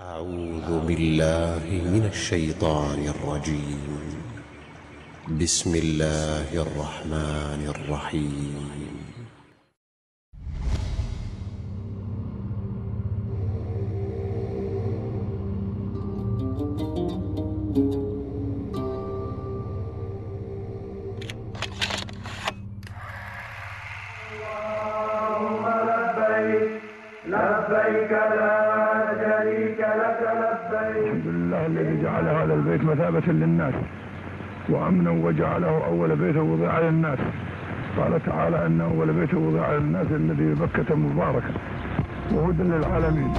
أعوذ بالله من الشيطان الرجيم. بسم الله الرحمن الرحيم. لبيك لا شريك لك لبيك. الحمد لله الذي جعل هذا البيت مثابة للناس وأمنا وجعله أول بيت وضع للناس. قال تعالى أن أول بيت وضع للناس الذي ببكة مباركا وهدى للعالمين.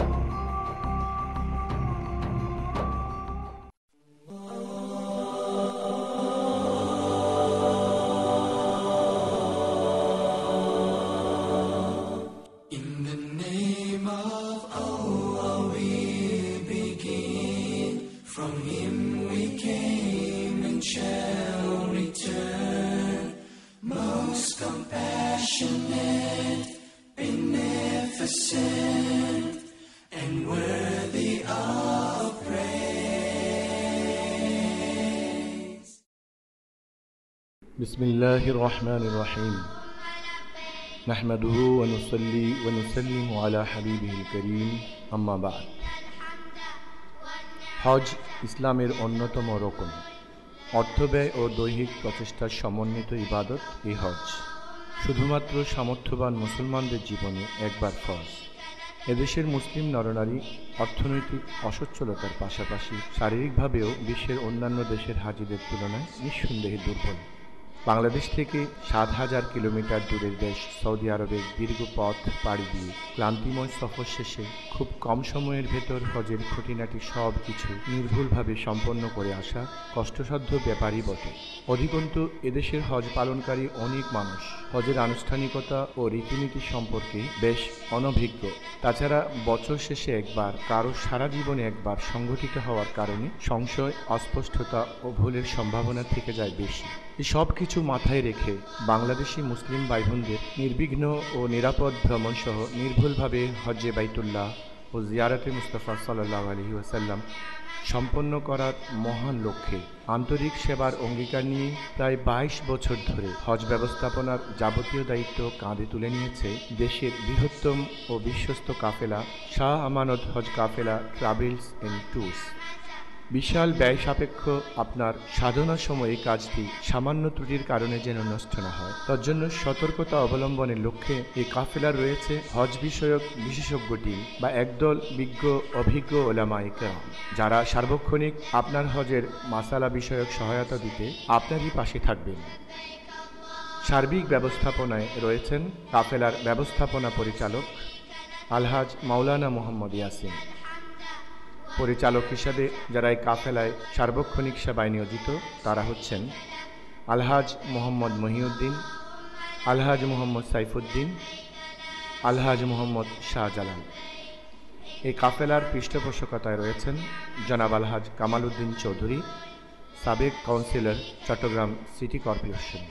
بسم الله الرحمن الرحيم نحمده ونصلي ونسلم على حبيبه الكريم أما بعد হজ ইসলামের অন্যতম রকম অর্থব্যয় ও দৈহিক প্রচেষ্টার সমন্বিত ইবাদত এই হজ শুধুমাত্র সামর্থ্যবান মুসলমানদের জীবনে একবার ফরজ। এদেশের মুসলিম নরনারী অর্থনৈতিক অসচ্ছলতার পাশাপাশি শারীরিকভাবেও বিশ্বের অন্যান্য দেশের হাজিদের তুলনায় নিঃসন্দেহে দুর্বল। বাংলাদেশ থেকে ৭,০০০ কিলোমিটার দূরের দেশ সৌদি আরবের দীর্ঘ পথ পাড়ি দিয়ে ক্লান্তিময় সফর শেষে খুব কম সময়ের ভেতর হজের খুঁটিনাটি সব কিছু নির্ভুলভাবে সম্পন্ন করে আসা কষ্টসাধ্য ব্যাপারই বটে। অধিকন্তু এদেশের হজ পালনকারী অনেক মানুষ হজের আনুষ্ঠানিকতা ও রীতিনীতি সম্পর্কে বেশ অনভিজ্ঞ। তাছাড়া বছর শেষে একবার, কারো সারা জীবনে একবার সংঘটিত হওয়ার কারণে সংশয়, অস্পষ্টতা ও ভুলের সম্ভাবনা থেকে যায় বেশি। এই সব কিছু মাথায় রেখে বাংলাদেশি মুসলিম ভাইবোনদের নির্বিঘ্ন ও নিরাপদ ভ্রমণ সহ নির্ভুলভাবে হজ্জে বাইতুল্লাহ ও জিয়ারতে মুস্তাফা সাল্লাল্লাহু আলাইহি ওয়াসাল্লাম সম্পন্ন করার মহান লক্ষ্যে আন্তরিক সেবার অঙ্গীকার নিয়ে প্রায় ২২ বছর ধরে হজ ব্যবস্থাপনার যাবতীয় দায়িত্ব কাঁধে তুলে নিয়েছে দেশের বৃহত্তম ও বিশ্বস্ত কাফেলা শাহ আমানত হজ কাফেলা ট্রাভেলস এন্ড ট্যুরস। বিশাল ব্যয় সাপেক্ষ আপনার সাধনার সময়ে কাজটি সামান্য ত্রুটির কারণে যেন নষ্ট না হয়, তার জন্য সতর্কতা অবলম্বনের লক্ষ্যে এই কাফেলার রয়েছে হজ বিষয়ক বিশেষজ্ঞ টিম বা একদল বিজ্ঞ অভিজ্ঞ ওলামায়ে কেরাম, যারা সার্বক্ষণিক আপনার হজের মাসালা বিষয়ক সহায়তা দিতে আপনারই পাশে থাকবেন। সার্বিক ব্যবস্থাপনায় রয়েছেন কাফেলার ব্যবস্থাপনা পরিচালক আলহাজ মাওলানা মোহাম্মদ ইয়াসিন। পরিচালক হিসাবে যারা এই কাফেলায় সার্বক্ষণিক সেবায় নিয়োজিত তারা হচ্ছেন আলহাজ মোহাম্মদ মহিউদ্দিন, আলহাজ মোহাম্মদ সাইফুদ্দিন, আলহাজ মোহাম্মদ শাহজালাল। এই কাফেলার পৃষ্ঠপোষকতায় রয়েছেন জনাব আলহাজ কামাল উদ্দিন চৌধুরী, সাবেক কাউন্সিলর, চট্টগ্রাম সিটি কর্পোরেশন।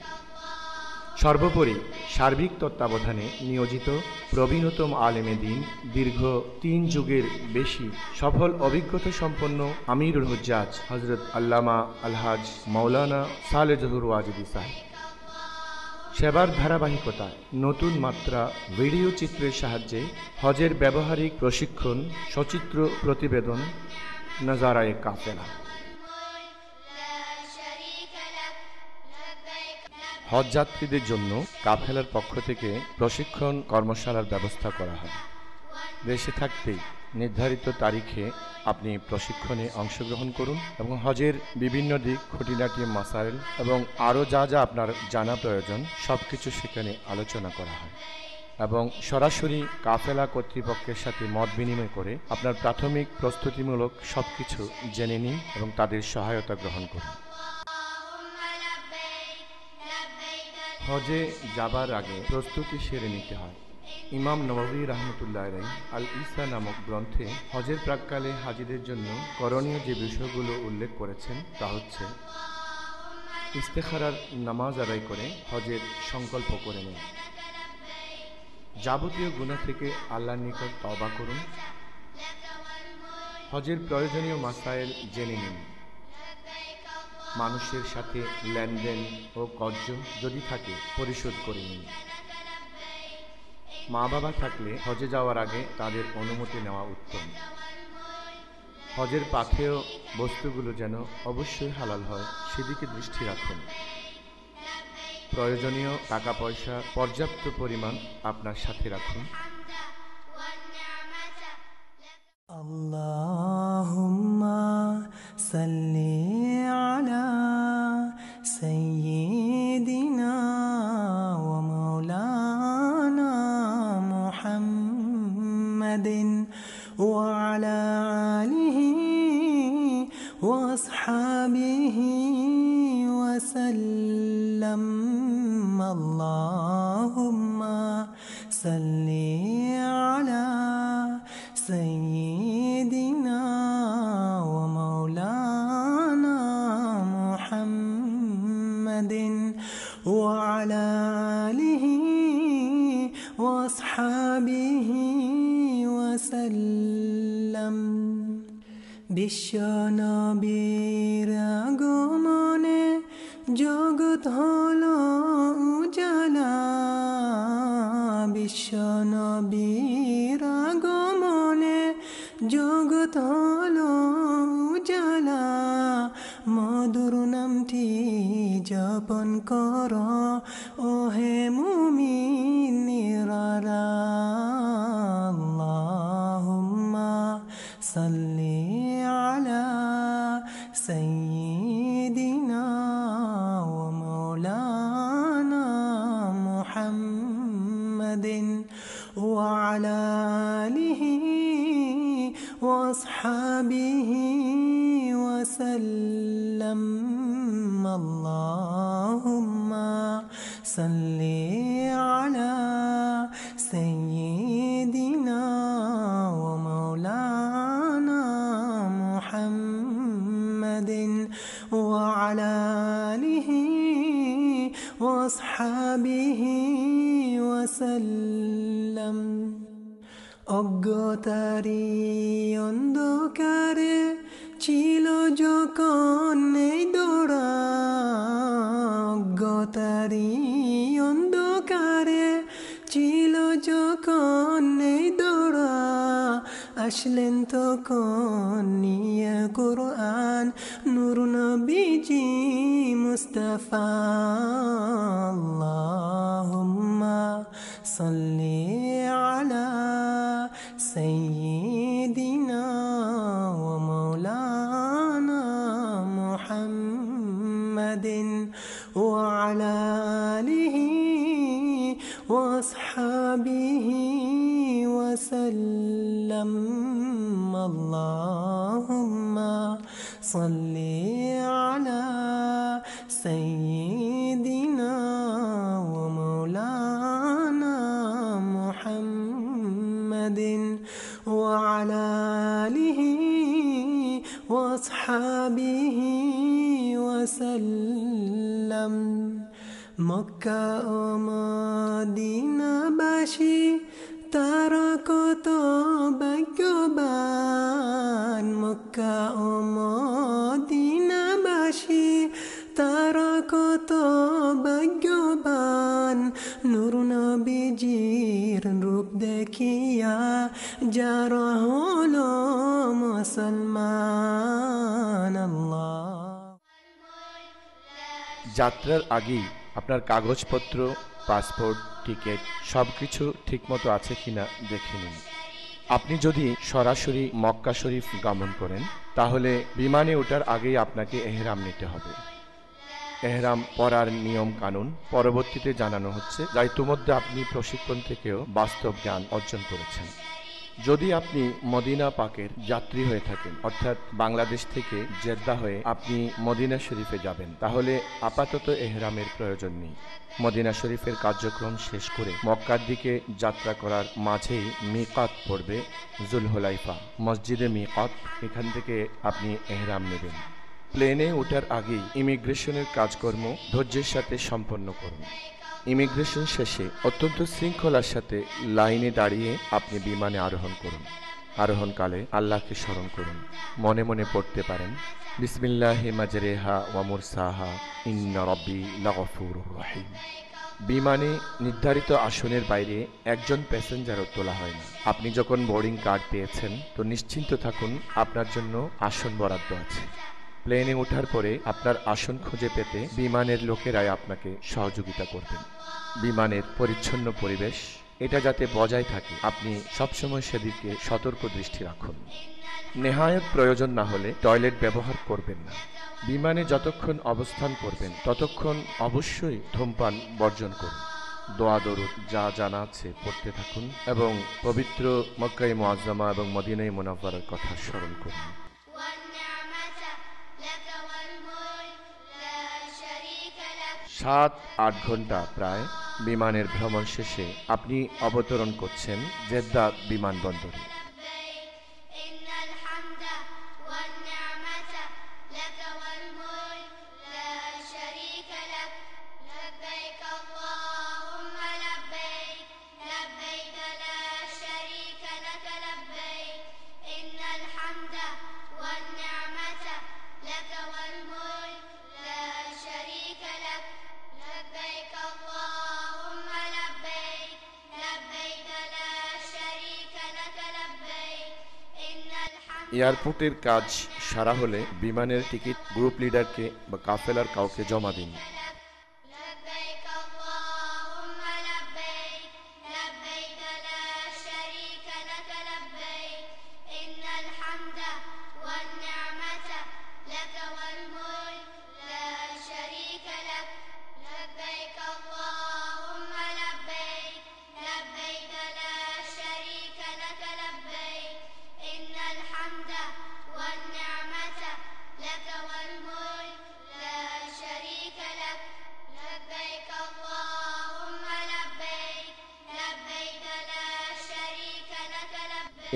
সর্বোপরি সার্বিক তত্ত্বাবধানে নিয়োজিত প্রবীণতম আলেমে দ্বীন, দীর্ঘ ৩ যুগের বেশি সফল অভিজ্ঞতা সম্পন্ন আমিরুল হুজ্জাজ হজরত আল্লামা আলহাজ মাওলানা সালেহ জহুর ওয়াজিদি সাহেব। সেবার ধারাবাহিকতায় নতুন মাত্রা ভিডিও চিত্রের সাহায্যে হজের ব্যবহারিক প্রশিক্ষণ, সচিত্র প্রতিবেদন, নজারায়ে কাফেলা। হজ যাত্রীদের জন্য কাফেলার পক্ষ থেকে প্রশিক্ষণ কর্মশালার ব্যবস্থা করা হয়। দেশে থাকতেই নির্ধারিত তারিখে আপনি প্রশিক্ষণে অংশগ্রহণ করুন এবং হজের বিভিন্ন দিক, খুঁটিনাটি মাসাইল এবং আরও যা যা আপনার জানা প্রয়োজন সব কিছু সেখানে আলোচনা করা হয় এবং সরাসরি কাফেলা কর্তৃপক্ষের সাথে মত বিনিময় করে আপনার প্রাথমিক প্রস্তুতিমূলক সব কিছু জেনে নিন এবং তাদের সহায়তা গ্রহণ করুন। হজে যাবার আগে প্রস্তুতি সেরে নিতে হয়। ইমাম নববী রহমতুল্লাহ আলাইহি আল ইসা নামক গ্রন্থে হজের প্রাক্কালে হাজিদের জন্য করণীয় যে বিষয়গুলো উল্লেখ করেছেন তা হচ্ছে ইস্তেখারার নামাজ আদায় করে হজের সংকল্প করে নিন, যাবতীয় গুনাহ থেকে আল্লাহর নিকট তওবা করুন, হজের প্রয়োজনীয় মাসাইল জেনে নিন। মানুষের সাথে লেনদেন ও কর্জ যদি থাকে পরিশোধ করে নিন। মা বাবা থাকলে হজে যাওয়ার আগে তাদের অনুমতি নেওয়া উত্তম। হজের পাথেয় বস্তুগুলো যেন অবশ্যই হালাল হয় সেদিকে দৃষ্টি রাখুন। প্রয়োজনীয় টাকা পয়সা পর্যাপ্ত পরিমাণ আপনার সাথে রাখুন। আল্লাহুম্মা সাল্লি আলা সাইয়্যিদিনা ওয়া মাওলানা মুহাম্মাদিন ওয়া আলা আলিহি ওয়া আসহাবিহি ওয়া সাল্লাম। আল্লাহুম্মা সাল্লি আলা সাইয়্যিদিনা ওয়া মাওলানা মুহাম্মাদিন ওয়া আলা আলিহি ওয়া আসহাবিহি ওয়া সাল্লাম। বিশ্ব নবীর আগমনে জগৎ হলো উজালা। বিশ্ব নবীর আগমনে জগৎ হলো উজালা। মধুর নামটি জপন কর ওহে মুমিনেরা। আল্লাহুম্মা সাল্লি আলা সাইয়্যিদিনা ওয়া মাওলানা মুহাম্মাদিন ওয়া আলা আলিহি ওয়া আসহাবিহি ওয়া সাল্লাম। আল্লাহুম্মা সাল্লি আলা সাইয়্যিদিনা ওয়া মাওলানা মুহাম্মাদিন ওয়া আলা আলিহি ওয়া আসহাবিহি ওয়া সাল্লাম। অজ্ঞতারি অন্ধকারে ছিল যখন এই দোড়া। অজ্ঞতারি অন্ধকারে ছিল যখন এই দোড়া। আসলেন তখন নিয়ে কোরআন নূর নবীজি মুস্তাফা। আল্লাহুম্মা সাল্লি আলা সাইয়্যিদিনা ওয়া মাওলানা মুহাম্মাদিন ওয়া আলা আলিহি ওয়া আসহাবিহি ওয়া সাল্লাম। আল্লাহুম্মা সাল্লি আলা সাইয়্যিদিনা ওয়া মাওলানা মুহাম্মাদিন ওয়া আলা আলিহি ওয়া আসহাবিহি ওয়া সাল্লাম। মক্কা ও মদিনাবাসী তারা কত ভাগ্যবান। মক্কা ও মদিনাবাসী তারা কত ভাগ্যবান। নূর নবীজির রূপ দেখিয়া যারা হলো মুসলমান। আল্লাহ। যাত্রার আগেই আপনার কাগজপত্র, পাসপোর্ট, টিকিট সবকিছু ঠিকমতো আছে কিনা দেখে নিন। আপনি যদি সরাসরি মক্কা শরীফ গমন করেন তাহলে বিমানে ওঠার আগেই আপনাকে এহরাম নিতে হবে। এহরাম পরার নিয়ম কানুন পরবর্তীতে জানানো হচ্ছে, যা ইতিমধ্যে আপনি প্রশিক্ষণ থেকেও বাস্তব জ্ঞান অর্জন করেছেন। যদি আপনি মদিনা পাকের যাত্রী হয়ে থাকেন, অর্থাৎ বাংলাদেশ থেকে জেদ্দা হয়ে আপনি মদিনা শরীফে যাবেন, তাহলে আপাতত এহরামের প্রয়োজন নেই। মদিনা শরীফের কার্যক্রম শেষ করে মক্কার দিকে যাত্রা করার মাঝেই মিকাত পড়বে জুলহুলাইফা, মসজিদে মিকাত। এখান থেকে আপনি এহরাম নেবেন। প্লেনে ওঠার আগেই ইমিগ্রেশনের কাজকর্ম ধৈর্যের সাথে সম্পন্ন করুন। ইমিগ্রেশন শেষে অত্যন্ত শৃঙ্খলার সাথে লাইনে দাঁড়িয়ে আপনি বিমানে আরোহণ করুন। আরোহণকালে আল্লাহকে স্মরণ করুন। মনে মনে পড়তে পারেন, বিসমিল্লাহি মাজরেহা ওয়া মুরসাহা ইন্না রাব্বি লাগফুরুর রহিম। বিমানে নির্ধারিত আসনের বাইরে একজন প্যাসেঞ্জারও তোলা হয় না। আপনি যখন বোর্ডিং কার্ড পেয়েছেন তো নিশ্চিন্ত থাকুন, আপনার জন্য আসন বরাদ্দ আছে। প্লেনে ওঠার পরে আপনার আসন খুঁজে পেতে বিমানের লোকেরাই আপনাকে সহযোগিতা করবেন। বিমানের পরিচ্ছন্ন পরিবেশ এটা যাতে বজায় থাকে, আপনি সবসময় সেদিকে সতর্ক দৃষ্টি রাখুন। নেহায়েত প্রয়োজন না হলে টয়লেট ব্যবহার করবেন না। বিমানে যতক্ষণ অবস্থান করবেন ততক্ষণ অবশ্যই ধূমপান বর্জন করুন। দোয়া দরুদ যা জানা আছে পড়তে থাকুন এবং পবিত্র মক্কা-ই মুআজ্জামা এবং মদিনা-ই মুনাওয়ারার কথা স্মরণ করুন। 7-8 ঘন্টা প্রায় বিমানের ভ্রমণ শেষে আপনি অবতরণ করছেন জেদ্দা বিমানবন্দরে। এয়ারপোর্টের কাজ সারা হলে বিমানের টিকিট গ্রুপ লিডারকে বা কাফেলার কাউকে জমা দিন।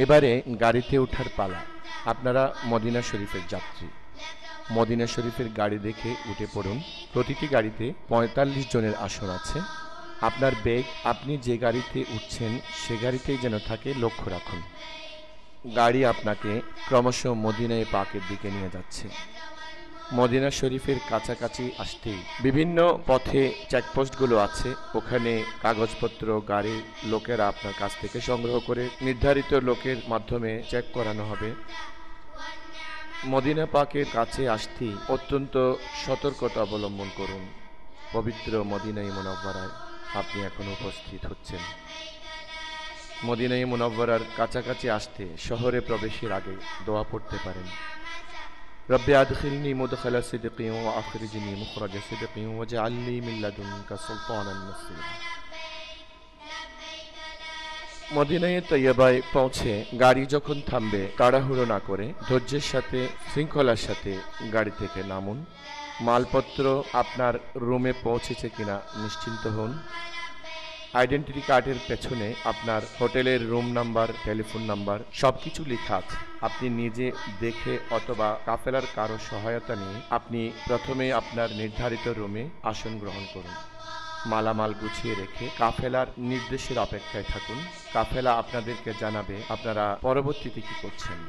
এবারে গাড়িতে ওঠার পালা। আপনারা মদিনা শরীফের যাত্রী। মদিনা শরীফের গাড়ি দেখে উঠে পড়ুন। প্রতিটি গাড়িতে 45 জনের আসন আছে। আপনার ব্যাগ আপনি যে গাড়িতে উঠছেন সে গাড়িতেই যেন থাকে লক্ষ্য রাখুন। গাড়ি আপনাকে ক্রমশ মদিনায়ে পাকের দিকে নিয়ে যাচ্ছে। মদিনা শরীফের কাছাকাছি আসতেই বিভিন্ন পথে চেকপোস্টগুলো আছে, ওখানে কাগজপত্র গাড়ির লোকেরা আপনার কাছ থেকে সংগ্রহ করে নির্ধারিত লোকের মাধ্যমে চেক করানো হবে। মদিনা পাকের কাছে আসতেই অত্যন্ত সতর্কতা অবলম্বন করুন। পবিত্র মদিনায়ে মুনাওয়ারায় আপনি এখন উপস্থিত হচ্ছেন। মদিনায়ে মুনাওয়ারার কাছাকাছি আসতে শহরে প্রবেশের আগে দোয়া পড়তে পারেন। রব্বি আদখিলনি মুদখালা সিদকিন ওয়া আখরিজনি মুখরাজা সিদকিন ওয়াজআল লি মিন লাদুনকা সুলতানান নাসীরা। মদিনায়ে তৈয়বায় পৌঁছে গাড়ি যখন থামবে তাড়াহুড়ো না করে ধৈর্যের সাথে শৃঙ্খলার সাথে গাড়ি থেকে নামুন। মালপত্র আপনার রুমে পৌঁছেছে কিনা নিশ্চিন্ত হন। আইডেন্টিটি কার্ডের পেছনে আপনার হোটেলের রুম নাম্বার, টেলিফোন নাম্বার সবকিছু লেখা আছে। আপনি নিজে দেখে অথবা কাফেলার কারো সহায়তা নিয়ে আপনি প্রথমে আপনার নির্ধারিত রুমে আসন গ্রহণ করুন। মালামাল গুছিয়ে রেখে কাফেলার নির্দেশের অপেক্ষায় থাকুন। কাফেলা আপনাদেরকে জানাবে আপনারা পরবর্তীতে কি করছেন।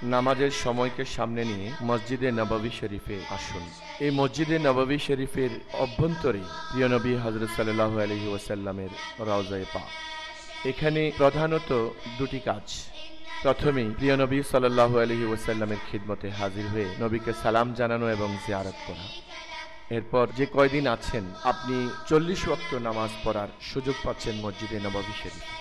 নামাজের সময়কে সামনে নিয়ে মসজিদে নববী শরীফে আসুন। এই মসজিদে নববী শরীফের অভ্যন্তরে প্রিয় নবী হযরত সাল্লাল্লাহু আলাইহি ওয়াসাল্লামের রওজায়ে পাক। এখানে প্রধানত দুটি কাজ। প্রথমেই প্রিয় নবী সাল্লাল্লাহু আলাইহি ওয়াসাল্লামের খিদমতে হাজির হয়ে নবীকে সালাম জানানো এবং জিয়ারত করা। এরপর যে কয়দিন আছেন আপনি 40 ওয়াক্ত নামাজ পড়ার সুযোগ পাচ্ছেন মসজিদে নববী শরীফে।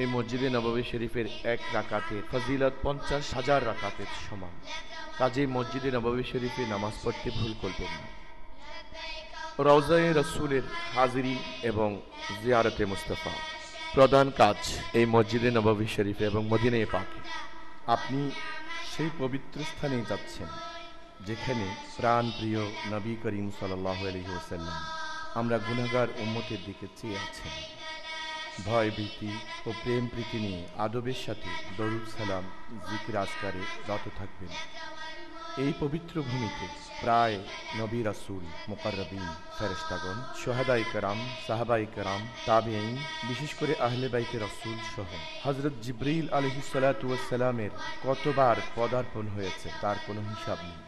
এই মসজিদে নববী শরীফের এক রাকাতের ফজিলত 50,000 রাকাতের সমান। কাজেই মসজিদে নববী শরীফে নামাজ পড়তে ভুল করবেন না। রওজায়ে রাসূলের হাজিরি এবং জিয়ারতে মুস্তাফা প্রধান কাজ এই মসজিদে নববী শরীফে এবং মদিনায়ে পাকে। আপনি সেই পবিত্র স্থানে যাচ্ছেন যেখানে প্রাণ প্রিয় নবী করিম সাল্লাল্লাহু আলাইহি ওয়াসাল্লাম আমরা গুনাহগার উম্মতের দিকে চেয়ে আছেন। ভয় ভীতি ও প্রেম প্রীতি নিয়ে আদবের সাথে দরুদ সালাম জিকির আজকারে রত থাকবেন। এই পবিত্র ভূমিতে প্রায় নবী রাসূল, মুকাররবিন, ফেরেশতাগণ, শুহাদায়ে কেরাম, সাহাবায়ে কেরাম, তাবিঈন, বিশেষ করে আহলে বাইতে রাসূল সহ হযরত জিবরিল আলাইহিস সালাতু ওয়াস সালামের কতবার পদার্পণ হয়েছে তার কোনো হিসাব নেই।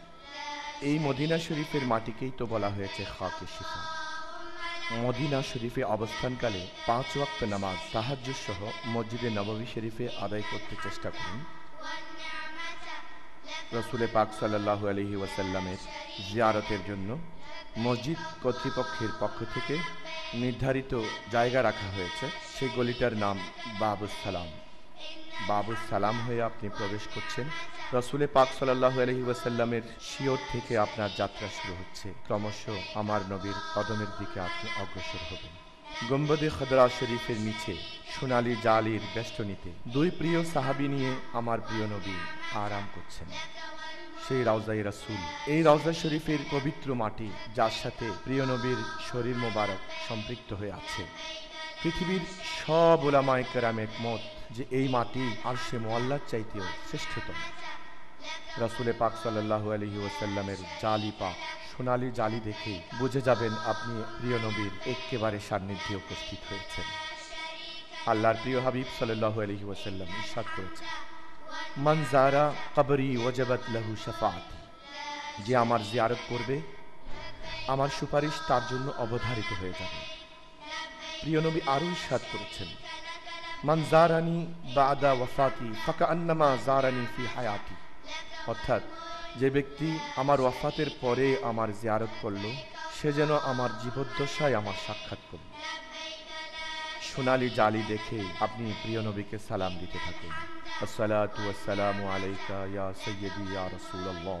এই মদিনা শরীফের মাটিকেই তো বলা হয়েছে খাকে শিফা। মদিনা শরীফে অবস্থানকালে 5 ওয়াক্ত নামাজ তাহাজ্জুদ সহ মসজিদে নববী শরীফে আদায় করতে চেষ্টা করুন। রাসূল পাক সাল্লাল্লাহু আলাইহি ওয়াসাল্লামের জিয়ারতের জন্য মসজিদ কর্তৃপক্ষের পক্ষ থেকে নির্ধারিত জায়গা রাখা হয়েছে। সেই গলিটার নাম বাবুস সালাম। বাবুস সালাম হয়ে আপনি প্রবেশ করছেন। রাসূল পাক সাল্লাল্লাহু আলাইহি ওয়াসাল্লামের শিয়র থেকে আপনার যাত্রা শুরু হচ্ছে। ক্রমশ আমার নবীর কদমের দিকে আপনি অগ্রসর হবেন। গম্বদে খদরা শরীফের নিচে সোনালী জালির বেষ্টনীতে 2 প্রিয় সাহাবী নিয়ে আমার প্রিয় নবী আরাম করছেন। সেই রাউজায়ে রাসূল, এই রাউজা শরীফের পবিত্র মাটি, যার সাথে প্রিয় নবীর শরীর মোবারক সম্পৃক্ত হয়ে আছে। পৃথিবীর সব উলামায়ে কেরাম একমত যে এই মাটি আরশে মুআল্লার চাইতেও শ্রেষ্ঠতম। রাসূল পাক সাল্লাল্লাহু আলাইহি ওয়াসাল্লামের জালি পাক, সোনালী জালি দেখে বুঝে যাবেন আপনি প্রিয় নবীর একেবারে সান্নিধ্যে উপস্থিত হয়েছেন। আল্লাহর প্রিয় হাবিব সাল্লাল্লাহু আলাইহি ওয়াসাল্লাম ইরশাদ করেছেন, মান যারা কবরি ওয়াজাবাত লাহু শাফাআতি, যে আমার জিয়ারত করবে আমার সুপারিশ তার জন্য অবধারিত হয়ে যাবে। প্রিয় নবী আরো ইরশাদ করেছেন, মান যারানি বাদা ওয়াফাতি ফাকান্নামা যারানি ফি হায়াতি, অর্থাৎ যে ব্যক্তি আমার ওয়াফাতের পরে আমার জিয়ারত করল সে যেন আমার জীবদ্দশায় আমার সাক্ষাৎ করল। সোনালী জালি দেখে আপনি প্রিয় নবীকে সালাম দিতে থাকুন। আসসালাতু ওয়াসসালামু আলাইকা ইয়া সাইয়্যিদি ইয়া রাসূলুল্লাহ,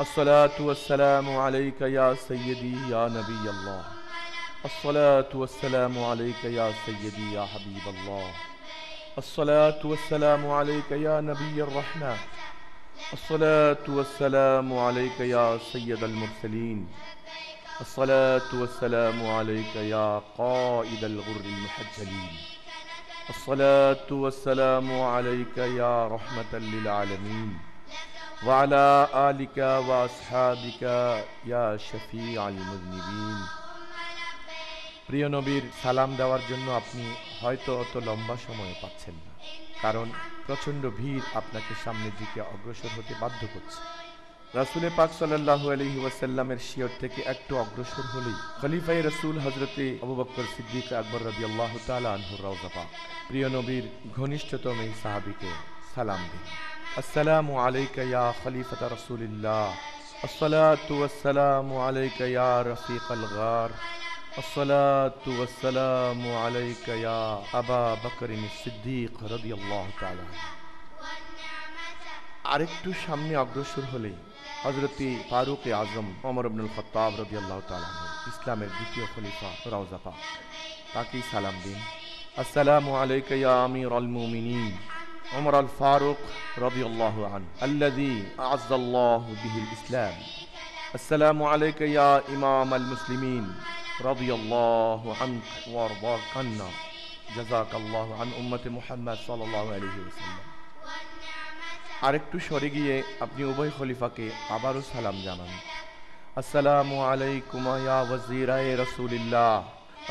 আসসালাতু ওয়াসসালামু আলাইকা ইয়া সাইয়্যিদি ইয়া নবিয়াল্লাহ, আসসালাতু ওয়াসসালামু আলাইকা ইয়া সাইয়্যিদি ইয়া হাবিবাল্লাহ, আসসালাতু ওয়াসসালামু আলাইকা ইয়া নবিয়্যির রাহমা, আসসালাতু ওয়াসসালামু আলাইকা ইয়া সাইয়্যিদাল মুরসালিন, الصلاة والسلام عليك يا قائد الغر المحجلين، الصلاة والسلام عليك يا رحمة للعالمين، وعلى آلك وأصحابك يا شفيع المذنبين। প্রিয় নবীর সালাম দেওয়ার জন্য আপনি হয়তো অত লম্বা সময় পাচ্ছেন না, কারণ প্রচণ্ড ভিড় আপনাকে সামনের দিকে অগ্রসর হতে বাধ্য করছে। রাসূল পাক সাল্লাল্লাহু আলাইহি ওয়াসাল্লামের শিয়র থেকে একটু অগ্রসর হলেই খলিফায়ে রাসূল হযরতে আবু বকর সিদ্দিক আকবর রাদিয়াল্লাহু তাআলা আনহুর রওজা পাক। প্রিয় নবীর ঘনিষ্ঠতম এই সাহাবীকে সালাম দিন। আসসালামু আলাইকা ইয়া খলিফাতা রাসূলিল্লাহ, আসসালাতু ওয়াসসালামু আলাইকা ইয়া রফিকাল গার, আসসালাতু ওয়াসসালামু আলাইকা ইয়া আবা বকরিন সিদ্দিক রাদিয়াল্লাহু তাআলা। আরেকটু সামনে অগ্রসর হলেই হযরতে ফারুক আজম ওমর ইবনুল খাত্তাব রাদিয়াল্লাহু তাআলা ইসলামের দ্বিতীয় খলিফা রওজা পাক, তাকেই সালাম দিন। আসসালামু আলাইকা ইয়া আমিরুল মুমিনিন ওমর আল ফারুক রাদিয়াল্লাহু আনহু আল্লাযী আ'আজ্জাল্লাহু বিহিল ইসলাম, আসসালামু আলাইকা ইয়া ইমাম আল মুসলিমিন রাদিয়াল্লাহু আনহু ওয়ারদাকান্না, জাযাকাল্লাহু আন উম্মতি মুহাম্মদ সাল্লাল্লাহু আলাইহি ওয়াসাল্লাম। আরেকটু সরে গিয়ে আপনি উভয় খলিফাকে আবারও সালাম জানান। আসসালামু আলাইকুমা ইয়া ওয়াজিরায়ে রাসূলিল্লাহ,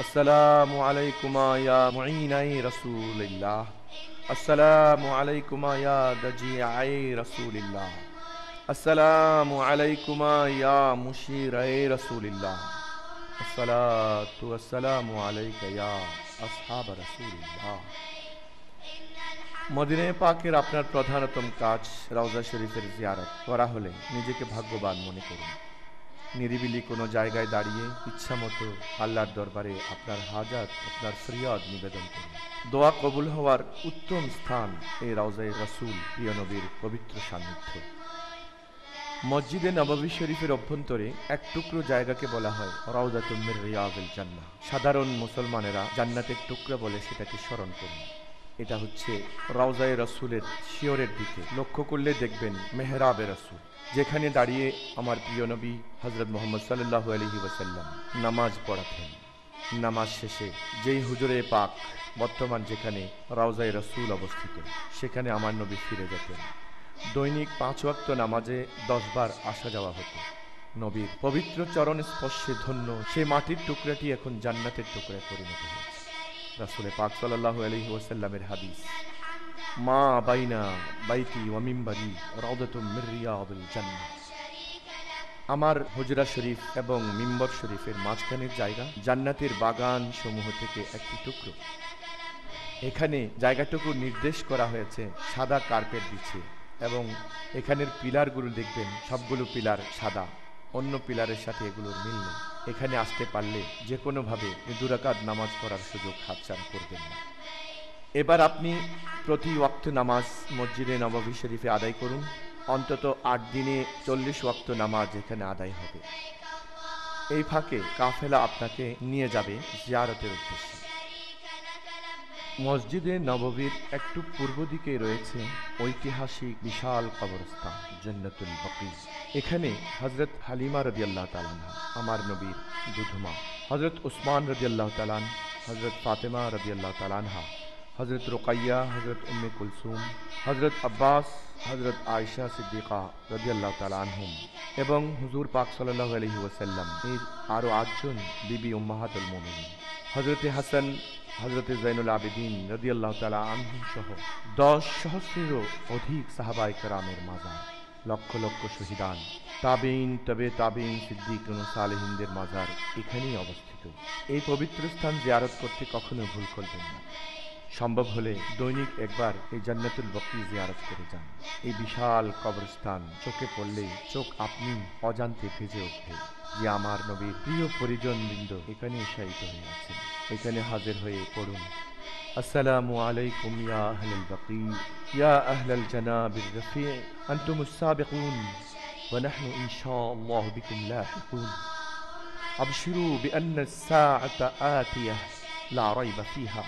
আসসালামু আলাইকুমা ইয়া মুঈনায়ে রাসূলিল্লাহ, আসসালামু আলাইকুমা ইয়া দাজিআয়ে রাসূলিল্লাহ, আসসালামু আলাইকুমা ইয়া মুশিরায়ে রাসূলিল্লাহ, আসসালাতু ওয়াসসালামু আলাইকা ইয়া আসহাব রাসূলিল্লাহ। মদিনা পাকের আপনার প্রধানতম কাজ রওজা শরীফের জিয়ারত করা হলে নিজেকে ভাগ্যবান মনে করুন। নিরিবিলি কোনো জায়গায় দাঁড়িয়ে ইচ্ছামতো আল্লাহর দরবারে আপনার হাজাত, আপনার ফরিয়াদ নিবেদন করুন। দোয়া কবুল হওয়ার উত্তম স্থান এই রওজায়ে রাসূল, প্রিয় নবীর পবিত্র সান্নিধ্য। মসজিদে নববী শরীফের অভ্যন্তরে এক টুকরো জায়গাকে বলা হয় রাউযাতুম মির রিয়াযিল জান্নাহ। সাধারণ মুসলমানেরা জান্নাতের টুকরা বলে সেটাকে স্মরণ করুন। এটা হচ্ছে রওজায়ে রাসূলের শিয়রের দিকে লক্ষ্য করলে দেখবেন মেহরাবে রাসূল, যেখানে দাঁড়িয়ে আমার প্রিয় নবী হযরত মুহাম্মদ সাল্লাল্লাহু আলাইহি ওয়াসাল্লাম নামাজ পড়াতেন। নামাজ শেষে যেই হুজুরে পাক বর্তমান যেখানে রওজায়ে রাসূল অবস্থিত, সেখানে আমার নবী ফিরে যেতেন। দৈনিক 5 ওয়াক্ত নামাজে 10 বার আসা যাওয়া হতো। নবীর পবিত্র চরণ স্পর্শে ধন্য সে মাটির টুকরাটি এখন জান্নাতের টুকরায় পরিণত হয়েছে। রাসূল পাক সাল্লাল্লাহু আলাইহি ওয়াসাল্লামের হাদিস, মা বাইনা বাইতি ওয়া মিম্বারি রাউদাতুম মির রিয়াদিল জান্নাহ। আমার হুজরা শরীফ এবং মিম্বর শরীফের মাঝখানের জায়গা জান্নাতের বাগান সমূহ থেকে একটি টুকরো। এখানে জায়গাটুকু নির্দেশ করা হয়েছে সাদা কার্পেট বিছিয়ে, এবং এখানের পিলারগুলো দেখবেন সবগুলো পিলার সাদা, অন্য পিলারের সাথে এগুলোর মিল নেই। এখানে আসতে পারলে যে কোনোভাবে 2 রাকাত নামাজ পড়ার সুযোগ হাতছাড়া করবেন না। এবার আপনি প্রতি ওয়াক্ত নামাজ মসজিদে নববী শরীফে আদায় করুন। অন্তত 8 দিনে 40 ওয়াক্ত নামাজ এখানে আদায় হবে। এই ফাঁকে কাফেলা আপনাকে নিয়ে যাবে জিয়ারতের উদ্দেশ্যে। মসজিদে নববীর একটু পূর্ব দিকে রয়েছে ঐতিহাসিক বিশাল কবরস্থান জান্নাতুল বাকি। এখানে হযরত হালিমা রাদিয়াল্লাহু তাআলা আনহা, আমার নবীর দুধমা, হযরত উসমান রাদিয়াল্লাহু তাআলা আনহু, হযরত ফাতেমা রাদিয়াল্লাহু তাআলা আনহা, হযরত রুকাইয়া, হযরত উম্মে কুলসুম, হযরত আব্বাস, হযরত আয়েশা সিদ্দিকা রাদিয়াল্লাহু তাআলা আনহুম এবং হুজুর পাক সাল্লাল্লাহু আলাইহি ওয়াসাল্লাম এর আরো 8 জন বিবি উম্মাহাতুল মুমিনিন, হযরত হাসান, হযরত জাইনুল আবেদিন রাদিয়াল্লাহু তাআলা আনহুম সহ 10 সহস্রেরও অধিক সাহাবায়ে কেরামের মাজার, লক্ষ লক্ষ শহীদান, তাবেঈন, তবে তাবেঈন, সিদ্দিকুন, সালেহিনদের মাজার এখানেই অবস্থিত। এই পবিত্র স্থান জিয়ারত করতে কখনো ভুল করবেন না। সম্ভব হলে দৈনিক একবার এই জান্নাতুল বাকি জিয়ারত করে যান। এই বিশাল কবরস্থান চোখে পড়লে চোখ আপনি অজান্তে ভিজে ওঠে যে আমার নবীর প্রিয় পরিজনবৃন্দ এখানে শায়িত হয়ে আছেন। এখানে হাজির হয়ে পড়ুন, আসসালামু আলাইকুম ইয়া আহলাল বাকি ইয়া আহলাল জানাবির রফি' আনতুমুস সাবিকুন ওয়া নাহনু ইনশাআল্লাহু বিকুম লাহিকুন আবশিরু বিআন্নাস সাআতা আতিয়াহ লা রাইবা ফিহা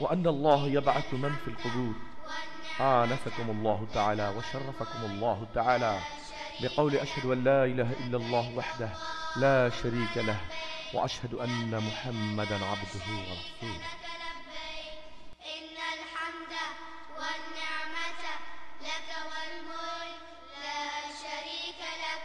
وأن الله يبعث من في القبور. آنسكم الله تعالى وشرفكم الله تعالى بقول أشهد أن لا إله إلا الله وحده لا شريك له وأشهد أن محمدا عبده ورسوله. إن الحمد والنعمة لك والملك لا شريك لك.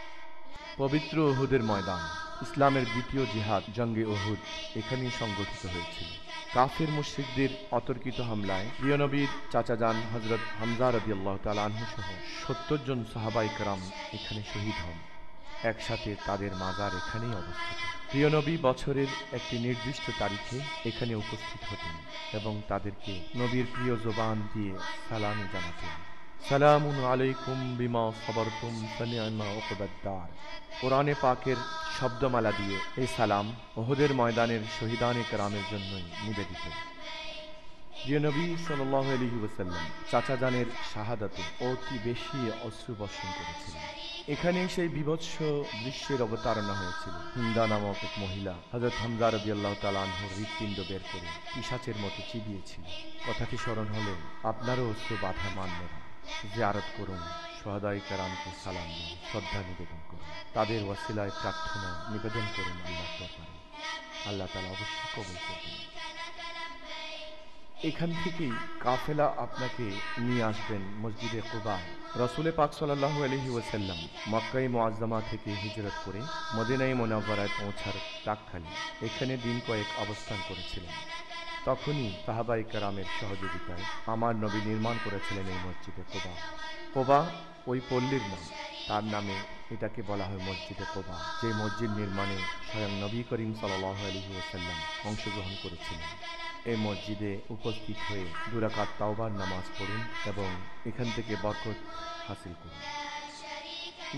পবিত্র উহুদের ময়দান, ইসলামের দ্বিতীয় জিহাদ জঙ্গে উহুদ এখানেই সংগঠিত হয়েছিল। কাফের মুশরিকদের অতর্কিত হামলায় প্রিয় নবীর চাচাজান হযরত হামজা রাদিয়াল্লাহু তাআলা আনহু সহ 70 জন সাহাবায়ে কেরাম এখানে শহীদ হন। একসাথে তাদের মাজার এখানেই অবস্থিত। প্রিয় নবী বছরের একটি নির্দিষ্ট তারিখে এখানে উপস্থিত হতেন এবং তাদেরকে নবীর প্রিয় জবান দিয়ে সালাম জানাতেন। সালামুন আলাইকুম বিমা সাবারতুম ফানি'মা উকবাদ-দার। কোরআনে পাকের শব্দমালা দিয়ে এই সালাম উহুদের ময়দানের শহীদানে কেরামের জন্যই নিবেদিত। প্রিয় নবী সাল্লাল্লাহু আলাইহি ওয়াসাল্লাম চাচাজানের শাহাদাতে অতি বেশি অশ্রু বর্ষণ করেছিলেন। এখানে সেই বিভৎস দৃশ্যের অবতারণা হয়েছিল। হিন্দা নামক এক মহিলা হযরত হামজা রাদিয়াল্লাহু তাআলা আনহুর হৃৎপিণ্ড বের করে পিশাচের মতো চিবিয়েছিল। কথাটি স্মরণ হলে আপনারও অশ্রু বাধা মানবে না। জিয়ারত করুন, শহাদায়ে কেরামকে সালাম দিন, শ্রদ্ধা নিবেদন করুন, তাদের ওয়াসিলায় প্রার্থনা নিবেদন করুন আল্লাহর দরবারে। আল্লাহ তাআলা অবশ্যই কবুল করবেন। এখান থেকেই কাফেলা আপনাকে নিয়ে আসবেন মসজিদে কুবা। রাসূল পাক সাল্লাল্লাহু আলাইহি ওয়াসাল্লাম মক্কায়ে মুআজ্জামা থেকে হিজরত করে মদিনায়ে মুনাওয়ারায় পৌঁছার প্রাক্কালে এখানে দিন কয়েক অবস্থান করেছিলেন। তখনই সাহাবায়ে কেরামের সহযোগিতায় আমার নবী নির্মাণ করেছিলেন এই মসজিদে কুবা। কুবা ওই পল্লীর নাম, তার নামে এটাকে বলা হয় মসজিদে কুবা, যে মসজিদ নির্মাণে স্বয়ং নবী করিম সাল্লাল্লাহু আলাইহি ওয়াসাল্লাম অংশগ্রহণ করেছিলেন। এই মসজিদে উপস্থিত হয়ে 2 রাকাত তাওবার নামাজ পড়ুন এবং এখান থেকে বরকত হাসিল করুন।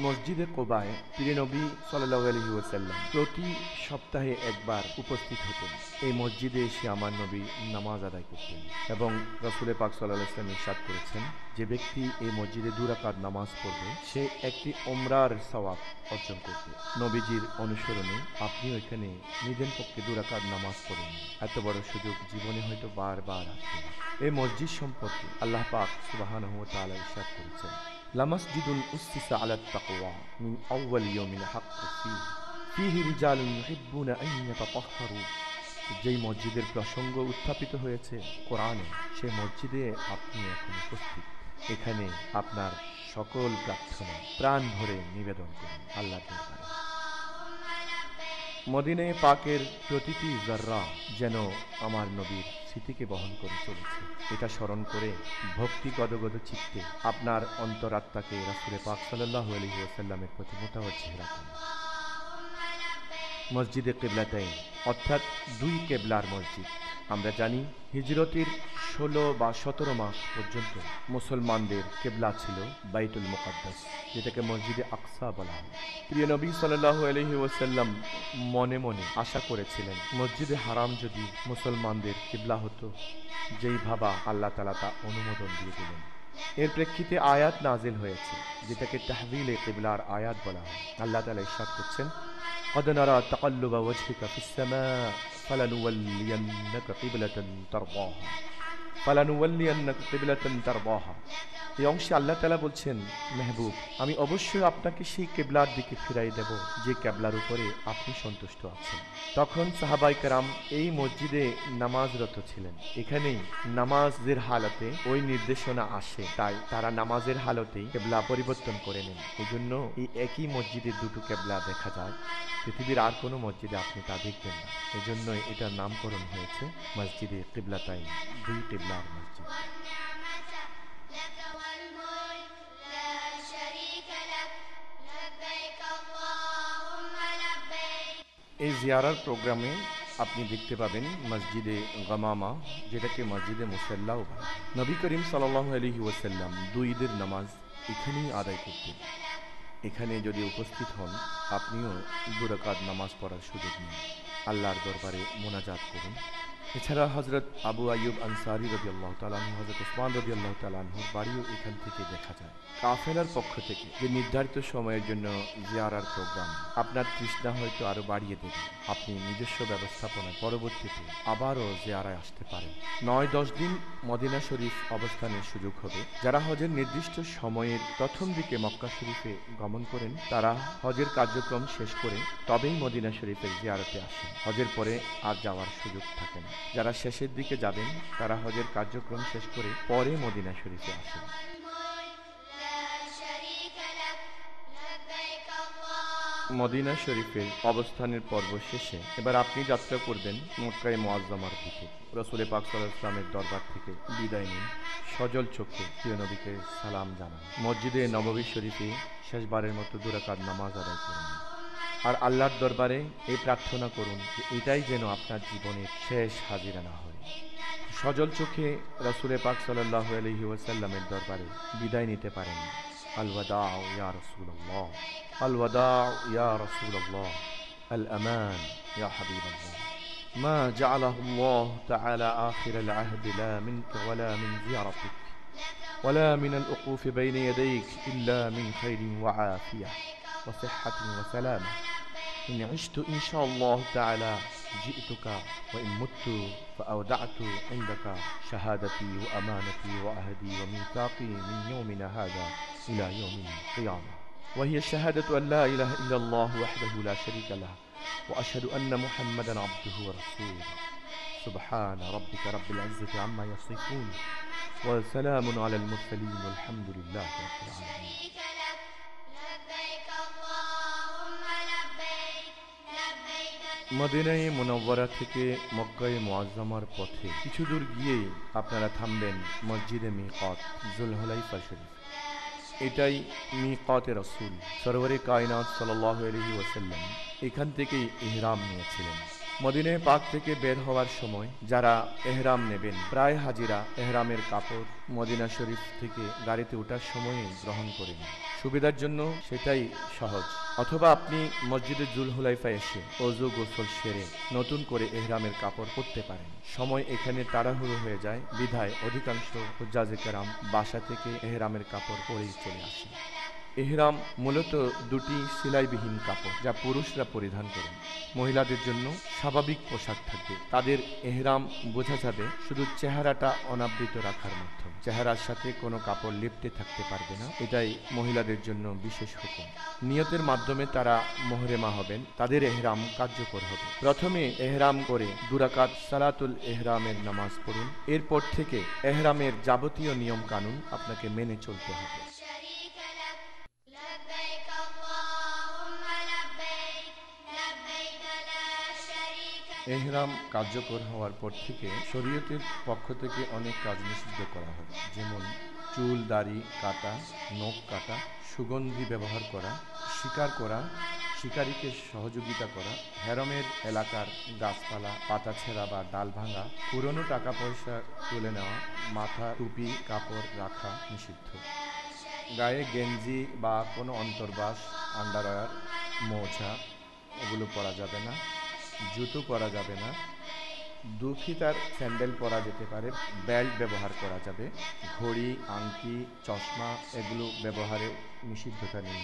মসজিদে কুবায় প্রিয় নবী সাল্লাল্লাহু আলাইহি ওয়াসাল্লাম প্রতি সপ্তাহে একবার উপস্থিত হতেন। এই মসজিদে এসে আমার নবী নামাজ আদায় করতেন এবং রাসূল পাক সাল্লাল্লাহু আলাইহি ওয়াসাল্লাম ইরশাদ করেছেন, যে ব্যক্তি এই মসজিদে 2 রাকাত নামাজ পড়বে সে একটি উমরার সওয়াব অর্জন করবে। নবীজির অনুসরণে আপনিও এখানে নিজের পক্ষে 2 রাকাত নামাজ পড়ুন। এত বড় সুযোগ জীবনে হয়তো বারবার আসবে। এই মসজিদ সম্পর্কে আল্লাহ পাক সুবহানাহু ওয়া তাআলা ইরশাদ করেছেন, লামাসজিদুন উসসিসা আলাত তাকওয়া মিন আউয়াল ইয়াউমিল হাক্কু ফীহি রিজালুন ইউহিব্বুনা আন ইয়াতাতাহহারু। যেই মসজিদের প্রসঙ্গ উত্থাপিত হয়েছে কোরআনে, সেই মসজিদে আপনি এখন উপস্থিত। এখানে আপনার সকল প্রার্থনা প্রাণ ভরে নিবেদন করুন আল্লাহর দরবারে। মদিনে পাকের প্রতিটি জাররা যেন আমার নবীর স্মৃতিকে বহন করে চলেছে, এটা স্মরণ করে ভক্তি গদগদ চিত্তে আপনার অন্তরাত্মাকে রাসূলে পাক সাল্লাল্লাহু আলাইহি ওয়াসাল্লামের প্রতি মোতাওয়াজ্জিহ রাখুন। মসজিদে কিবলাতাইন অর্থাৎ দুই কেবলার মসজিদ। আমরা জানি হিজরতের 16 বা 17 মাস পর্যন্ত মুসলমানদের কেবলা ছিল বাইতুল মুকাদ্দাস, যেটাকে মসজিদে আকসা বলা হয়। প্রিয় নবী সাল্লাল্লাহু আলাইহি ওয়াসাল্লাম মনে মনে আশা করেছিলেন মসজিদে হারাম যদি মুসলমানদের কিবলা হতো, যেই ভাবা আল্লাহ তাআলা তা অনুমোদন দিয়ে দিলেন। এর প্রেক্ষিতে আয়াত নাজিল হয়েছে, যেটাকে তাহবিলে কিবলার আয়াত বলা হয়। আল্লাহ তাআলা ইরশাদ করছেন, قد نرى تقلب وجهك في السماء فلنولينك قبلة ترضاها। এই অংশে আল্লাহ তাআলা বলছেন, মেহবুব আমি অবশ্যই আপনাকে সেই কেবলার দিকে ফিরাই দেব যে কেবলার উপরে আপনি সন্তুষ্ট আছেন। তখন সাহাবায়ে কেরাম এই মসজিদে নামাজরত ছিলেন। এখানেই নামাজের হালতে ওই নির্দেশনা আসে, তাই তারা নামাজের হালতেই কেবলা পরিবর্তন করে নেন। এজন্য এই একই মসজিদে দুটো কেবলা দেখা যায়, পৃথিবীর আর কোনো মসজিদে আপনি তা দেখবেন না। এজন্য এটার নামকরণ হয়েছে মসজিদে কিবলাতাইন, দুই কেবলার মসজিদ। এই জিয়ারার প্রোগ্রামে আপনি দেখতে পাবেন মসজিদে গামামা, যেটাকে মসজিদে মুসাল্লাও বলা হয়। নবী করিম সাল্লাল্লাহু আলাইহি ওয়াসাল্লাম দুই ঈদের নামাজ এখানেই আদায় করতেন। এখানে যদি উপস্থিত হন, আপনিও 2 রাকাত নামাজ পড়ার সুযোগ নিন, আল্লাহর দরবারে মোনাজাত করুন। এছাড়া হযরত আবু আইয়ুব আনসারী রাদিয়াল্লাহু তাআলা আনহু, হযরত ওসমান রাদিয়াল্লাহু তাআলা আনহুর বাড়িও এখান থেকে দেখা যায়। কাফেলার পক্ষ থেকে যে নির্ধারিত সময়ের জন্য জিয়ারার প্রোগ্রাম, আপনার তৃষ্ণা হয়তো আরো বাড়িয়ে দেবে। আপনি নিজস্ব ব্যবস্থাপনায় পরবর্তীতে আবারও জিয়ারায় আসতে পারেন। 9-10 দিন মদিনা শরীফ অবস্থানের সুযোগ হবে। যারা হজের নির্দিষ্ট সময়ের প্রথম দিকে মক্কা শরীফে গমন করেন, তারা হজের কার্যক্রম শেষ করে তবেই মদিনা শরীফের জিয়ারতে আসেন। হজের পরে আর যাওয়ার সুযোগ থাকে না। যারা শেষের দিকে যাবেন, তারা হজের কার্যক্রম শেষ করে পরে মদিনা শরীফে আসেন। মদিনা শরীফের অবস্থানের পর্ব শেষে এবার আপনি যাত্রা করবেন মক্কায়ে মুআজ্জামার দিকে। রাসূল পাক সাল্লাল্লাহু আলাইহি ওয়াসাল্লামের দরবার থেকে বিদায় নিন, সজল চোখে প্রিয় নবীকে সালাম জানান। মসজিদে নববী শরীফে শেষবারের মতো 2 রাকাত নামাজ আদায় করুন, আর আল্লাহর দরবারে এই প্রার্থনা করুন যে এটাই যেন আপনার জীবনের শেষ হাজিরা না হয়। সজল চোখে রাসূল পাক সাল্লাল্লাহু আলাইহি ওয়াসাল্লামের দরবারে বিদায় নিতে পারেন। আল ওয়াদাউ ইয়া রাসূলুল্লাহ, আল ওয়াদাউ ইয়া রাসূলুল্লাহ, আল আমান ইয়া হাবিবাল্লাহ। মা জাআলাহু আল্লাহ তাআলা আখির আল আহদ লা মিনকা ওয়ালা মিন জিয়ারাতিক ওয়ালা মিন আল উকুফ বাইনা ইয়াদাইক ইল্লা মিন খাইরিন ওয়া আফিয়াহ ওয়া সিহহাতিন ওয়া সালামা। إن عشت إن شاء الله تعالى جئتك وإن مت فأودعت عندك شهادتي وأمانتي وعهدي وميثاقي من يومنا هذا إلى يوم القيامة، وهي الشهادة أن لا إله إلا الله وحده لا شريك له وأشهد أن محمدا عبده ورسوله. سبحان ربك رب العزة عما يصفون وسلام على المرسلين والحمد لله رب العالمين. মদিনায়ে মুনাওয়ারা থেকে মক্কায়ে মুআজ্জামার পথে কিছু দূর গিয়েই আপনারা থামবেন মসজিদে মিকাত যুলহুলাইফা শরীফ। এটাই মিকাতে রাসূল সরওয়ারে কায়নাত সাল্লাল্লাহু আলাইহি ওয়াসাল্লাম এখান থেকেই ইহরাম নিয়েছিলেন। মদিনায়ে পাক থেকে বের হওয়ার সময় যারা ইহরাম নেবেন, প্রায় হাজিরা ইহরামের কাপড় মদিনা শরীফ থেকে গাড়িতে ওঠার সময় গ্রহণ করেন। সুবিধার জন্য সেটাই সহজ। অথবা আপনি মসজিদে যুলহুলাইফা এসে ওযু গোসল সেরে নতুন করে ইহরামের কাপড় পরতে পারেন। সময় এখানে তাড়াহুড়ো হয়ে যায়, বিধায় অধিকাংশ হুজ্জাজে কেরাম বাসা থেকে ইহরামের কাপড় পরেই চলে আসেন। ইহরাম মূলত 2টি সেলাইবিহীন কাপড়, যা পুরুষরা পরিধান করেন। মহিলাদের জন্য স্বাভাবিক পোশাক থাকবে। তাদের ইহরাম বোঝা যাবে শুধু চেহারাটা অনাবৃত রাখার মাধ্যমে। চেহারার সাথে কোনো কাপড় লিপ্টে থাকতে পারবে না, এটাই মহিলাদের জন্য বিশেষ হুকুম। নিয়তের মাধ্যমে তারা মুহরিমা হবেন, তাদের ইহরাম কার্যকর হবে। প্রথমে ইহরাম করে 2 রাকাত সালাতুল ইহরামের নামাজ পড়ুন। এরপর থেকে ইহরামের যাবতীয় নিয়ম কানুন আপনাকে মেনে চলতে হবে। এহরাম কার্যকর হওয়ার পর থেকে শরীয়তের পক্ষ থেকে অনেক কাজ নিষিদ্ধ করা হয়, যেমন চুল দাড়ি কাটা, নখ কাটা, সুগন্ধি ব্যবহার করা, শিকার করা, শিকারীকে সহযোগিতা করা, হেরমের এলাকার গাছপালা পাতা ছেঁড়া বা ডাল ভাঙা, পুরনো টাকা পয়সা তুলে নেওয়া, মাথা টুপি কাপড় রাখা নিষিদ্ধ, গায়ে গেঞ্জি বা কোনো অন্তর্বাস আন্ডারওয়্যার মোজা ওগুলো পরা যাবে না, জুতো পরা যাবে না, 2 ফিতার স্যান্ডেল পরা যেতে পারে, বেল্ট ব্যবহার করা যাবে, ঘড়ি আংটি চশমা এগুলো ব্যবহারে নিষিদ্ধতা নেই।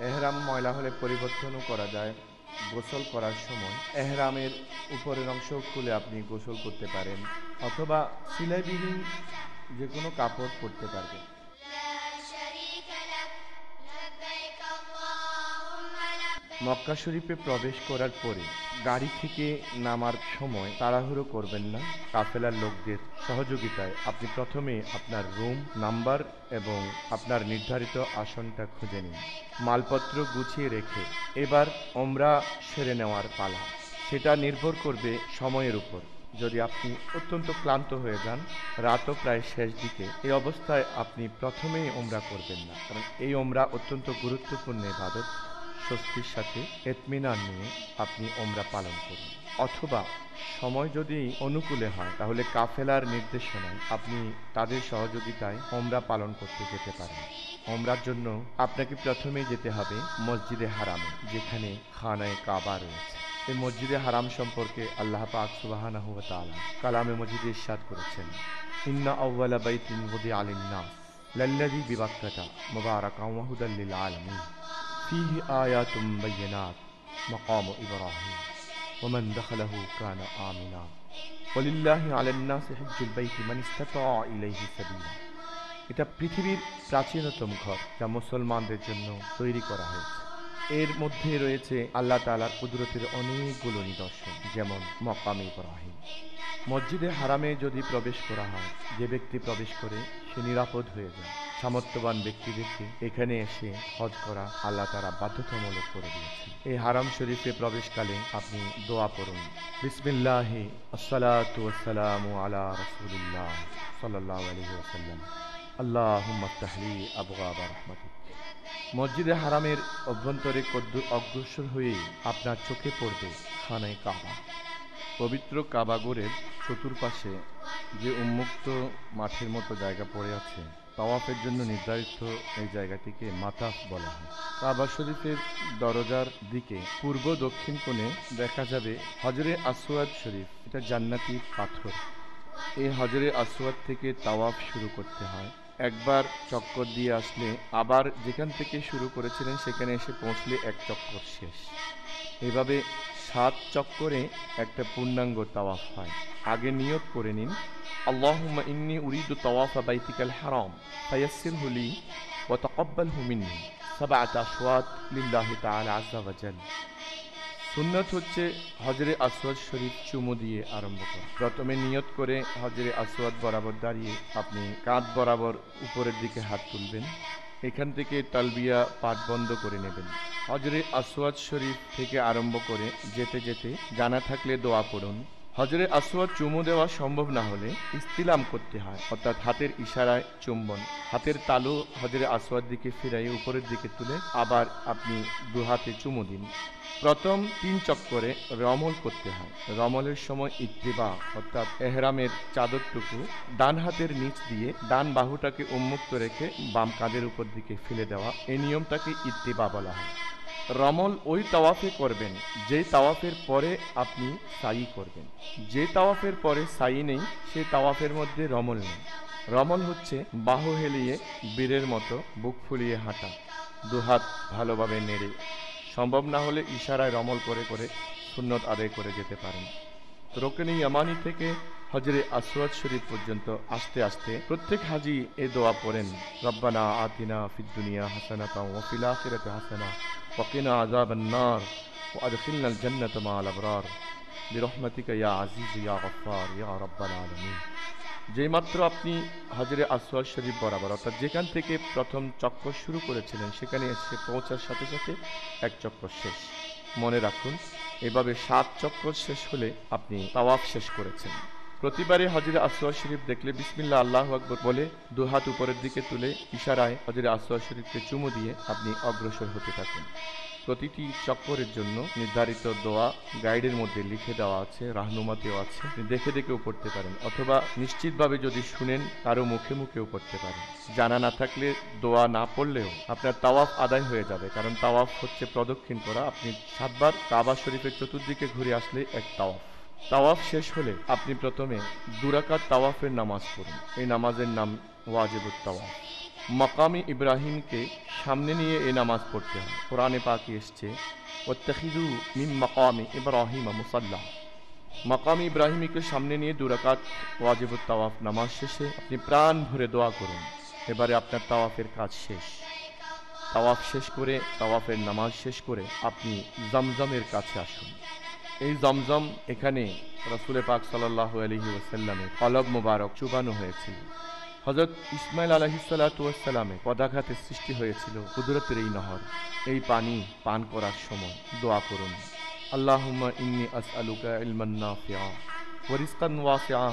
এহরাম ময়লা হলে পরিবর্তনও করা যায়। গোসল করার সময় এহরামের উপরের অংশ খুলে আপনি গোসল করতে পারেন, অথবা সিলাইবিহীন যে কোনো কাপড় পরতে পারবেন। মক্কা শরীফে প্রবেশ করার পরে গাড়ি থেকে নামার সময় তাড়াহুড়ো করবেন না। কাফেলার লোকদের সহযোগিতায় আপনি প্রথমে আপনার রুম নাম্বার এবং আপনার নির্ধারিত আসনটা খুঁজে নিন। মালপত্র গুছিয়ে রেখে এবার ওমরা সেরে নেওয়ার পালা। সেটা নির্ভর করবে সময়ের উপর। যদি আপনি অত্যন্ত ক্লান্ত হয়ে যান, রাতও প্রায় শেষ দিকে, এই অবস্থায় আপনি প্রথমেই ওমরা করবেন না, কারণ এই ওমরা অত্যন্ত গুরুত্বপূর্ণ ইবাদত। স্বস্তির সাথে ইতমিনান নিয়ে আপনি ওমরা পালন করুন। অথবা সময় যদি অনুকূলে হয় তাহলে কাফেলার নির্দেশনায় আপনি তাদের সহযোগিতায় ওমরা পালন করতে যেতে পারেন। ওমরার জন্য আপনাকে প্রথমেই যেতে হবে মসজিদে হারামে, যেখানে খানায়ে কাবা রয়েছে। এই মসজিদে হারাম সম্পর্কে আল্লাহ পাক সুবহানাহু ওয়া তাআলা কালামে মজিদে ইরশাদ করেছেন, ইন্না আউওয়ালা বাইতিন উযিআ লিন-নাস লাল্লাযী বিবাক্কাতা মুবারাকান ওয়া হুদাল লিল আলামিন ফীহি আয়াতুম বায়্যিনাত মাকামু ইব্রাহিম ওয়া মান দাখালাহু কানা আমিনা ওয়ালিল্লাহি আলান-নাসি হিজ্জুল বাইতি মান ইসতাতাআ ইলাইহি সাবিলা। এটা পৃথিবীর প্রাচীনতম ঘর, যা মুসলমানদের জন্য তৈরি করা হয়েছে। এর মধ্যে রয়েছে আল্লাহ তাআলার কুদরতের অনেকগুলো নিদর্শন, যেমন মাকামে ইব্রাহিম। মসজিদে হারামে যদি প্রবেশ করা হয়, যে ব্যক্তি প্রবেশ করে সে নিরাপদ হয়ে যায়। সামর্থ্যবান ব্যক্তিদেরকে এখানে এসে হজ করা আল্লাহ তাআলা বাধ্যতামূলক করে দিয়েছেন। এই হারাম শরীফে প্রবেশকালে আপনি দোয়া পড়ুন, বিসমিল্লাহি আসসালাতু ওয়াসসালামু আলা রাসূলিল্লাহ সাল্লাল্লাহু আলাইহি ওয়াসাল্লাম, আল্লাহুম্মা ইফতাহলি আবওয়াবা রাহমাতিক। মসজিদে হারামের অভ্যন্তরে অগ্রসর হয়ে আপনার চোখে পড়বে খানায়ে কাবা। পবিত্র কাবাগরের চতুর্পাশে যে উন্মুক্ত মাঠের মতো জায়গা পড়ে আছে, তাওয়াফের জন্য নির্ধারিত এই জায়গাটিকে মাতাফ বলা হয়। কাবা শরীফের দরজার দিকে পূর্ব দক্ষিণ কোণে দেখা যাবে হজরে আসওয়াদ শরীফ। এটা জান্নাতি পাথর। এই হজরে আসওয়াদ থেকে তাওয়াফ শুরু করতে হয়। একবার চক্কর দিয়ে আসলে আবার যেখান থেকে শুরু করেছিলেন সেখানে এসে পৌঁছলে এক চক্কর শেষ। এভাবে 7 চক্করে একটা পূর্ণাঙ্গ তাওয়াফ হয়। আগে নিয়ত করে নিন, আল্লাহুম্মা ইন্নী উরিদু তাওয়াফা বাইতিকাল হারাম ফায়াসসিরহু লি ওয়া তাকাব্বালহু মিন্নী 7 আশওয়াত লিল্লাহি তাআলা আযজা ওয়া জাল। সুন্নাত হচ্ছে হজরে আসওয়াদ শরীফ চুমু দিয়ে আরম্ভ করা। প্রথমে নিয়ত করে হজরে আসওয়াদ বরাবর দাঁড়িয়ে আপনি কাঁধ বরাবর উপরের দিকে হাত তুলবেন। এখান থেকে তালবিয়া পাঠ বন্ধ করে নেবেন। হজরে আসওয়াদ শরীফ থেকে আরম্ভ করে যেতে যেতে জানা থাকলে দোয়া পড়ুন। হজরে আসওয়াদ চুমু দেওয়া সম্ভব না হলে ইস্তিলাম করতে হয়, অর্থাৎ হাতের ইশারায় চুম্বন। হাতের তালু হজরে আসওয়াদ দিকে ফিরাইয়ে উপরের দিকে তুলে আবার আপনি 2 হাতে চুমু দিন। প্রথম 3 চক্করে রমল করতে হয়। রমলের সময় ইত্তিবা, অর্থাৎ এহরামের চাদরটুকু ডান হাতের নিচ দিয়ে ডান বাহুটাকে উন্মুক্ত রেখে বাম কাঁধের উপর দিকে ফেলে দেওয়া, এই নিয়মটাকে ইত্তিবা বলা হয়। রমল ওই তাওয়াফে করবেন যে তাওয়াফের পরে আপনি সাই করবেন। যে তাওয়াফের পরে সাই নেই সে তাওয়াফের মধ্যে রমল নেই। রমল হচ্ছে বাহু হেলিয়ে বীরের মতো বুক ফুলিয়ে হাঁটা, 2 হাত ভালোভাবে নেড়ে। সম্ভব না হলে ইশারায় রমল করে করে সুন্নত আদায় করে যেতে পারেন। রুকনে ইয়ামানি থেকে হজরে আসওয়াদ শরীফ পর্যন্ত আস্তে আস্তে প্রত্যেক হাজি এ দোয়া পড়েন, রব্বানা আতিনা ফিদ দুনিয়া হাসানাতাও ওয়া ফিল আখিরাতি হাসানা ওয়া কিনা আযাবান নার ওয়া আদখিলনাল জান্নাতা মা'আল আবরার বিরহমাতিকা ইয়া আজিজ ইয়া গফফার ইয়া রাব্বাল আলামিন। যেইমাত্র আপনি হজরে আসওয়াদ শরীফ বরাবর, অর্থাৎ যেখান থেকে প্রথম চক্কর শুরু করেছিলেন সেখানে এসে পৌঁছার সাথে সাথে এক চক্কর শেষ। মনে রাখুন, এভাবে 7 চক্কর শেষ হলে আপনি তাওয়াফ শেষ করেছেন। প্রতিবারে হজরে আসওয়াদ শরীফ দেখলে বিসমিল্লাহ আল্লাহু আকবার বলে 2 হাত উপরের দিকে তুলে ইশারায় হজরে আসওয়াদ শরীফকে চুমু দিয়ে আপনি অগ্রসর হতে থাকুন। প্রতিটি চক্করের জন্য নির্ধারিত দোয়া গাইডের মধ্যে লিখে দেওয়া আছে, রাহনুমাতেও আছে, আপনি দেখে দেখেও পড়তে পারেন, অথবা নিশ্চিতভাবে যদি শুনেন কারো মুখে মুখেও পড়তে পারেন। জানা না থাকলে দোয়া না পড়লেও আপনার তাওয়াফ আদায় হয়ে যাবে, কারণ তাওয়াফ হচ্ছে প্রদক্ষিণ করা। আপনি 7 বার কাবা শরীফের চতুর্দিকে ঘুরে আসলে এক তাওয়াফ। তাওয়াফ শেষ হলে আপনি প্রথমে 2 রাকাত তাওয়াফের নামাজ পড়ুন। এই নামাজের নাম ওয়াজিবুত তাওয়াফ। মাকামে ইব্রাহিমকে সামনে নিয়ে এই নামাজ পড়তে হয়। কোরআনে পাকে এসছে ওয়াত্তাখিযু মিন মাকামি ইব্রাহিম মুসাল্লা। মাকামে ইব্রাহিমকে সামনে নিয়ে 2 রাকাত ওয়াজিবুত তাওয়াফ নামাজ শেষে আপনি প্রাণ ভরে দোয়া করুন। এবারে আপনার তাওয়াফের কাজ শেষ। তাওয়াফ শেষ করে, তাওয়াফের নামাজ শেষ করে আপনি জমজমের কাছে আসুন। এই জমজম এখানে রাসূল পাক সাল্লাল্লাহু আলাইহি ওয়াসাল্লামের কলব মোবারক চুবানো হয়েছিল। হযরত ইসমাইল আলাইহিসসালাতু ওয়াসসালামের পদাঘাতে সৃষ্টি হয়েছিল কুদরতের এই নহর। এই পানি পান করার সময় দোয়া করুন, আল্লাহুম্মা ইন্নী আসআলুকা ইলমান নাফিআ ওয়া রিজকান ওয়াসিআ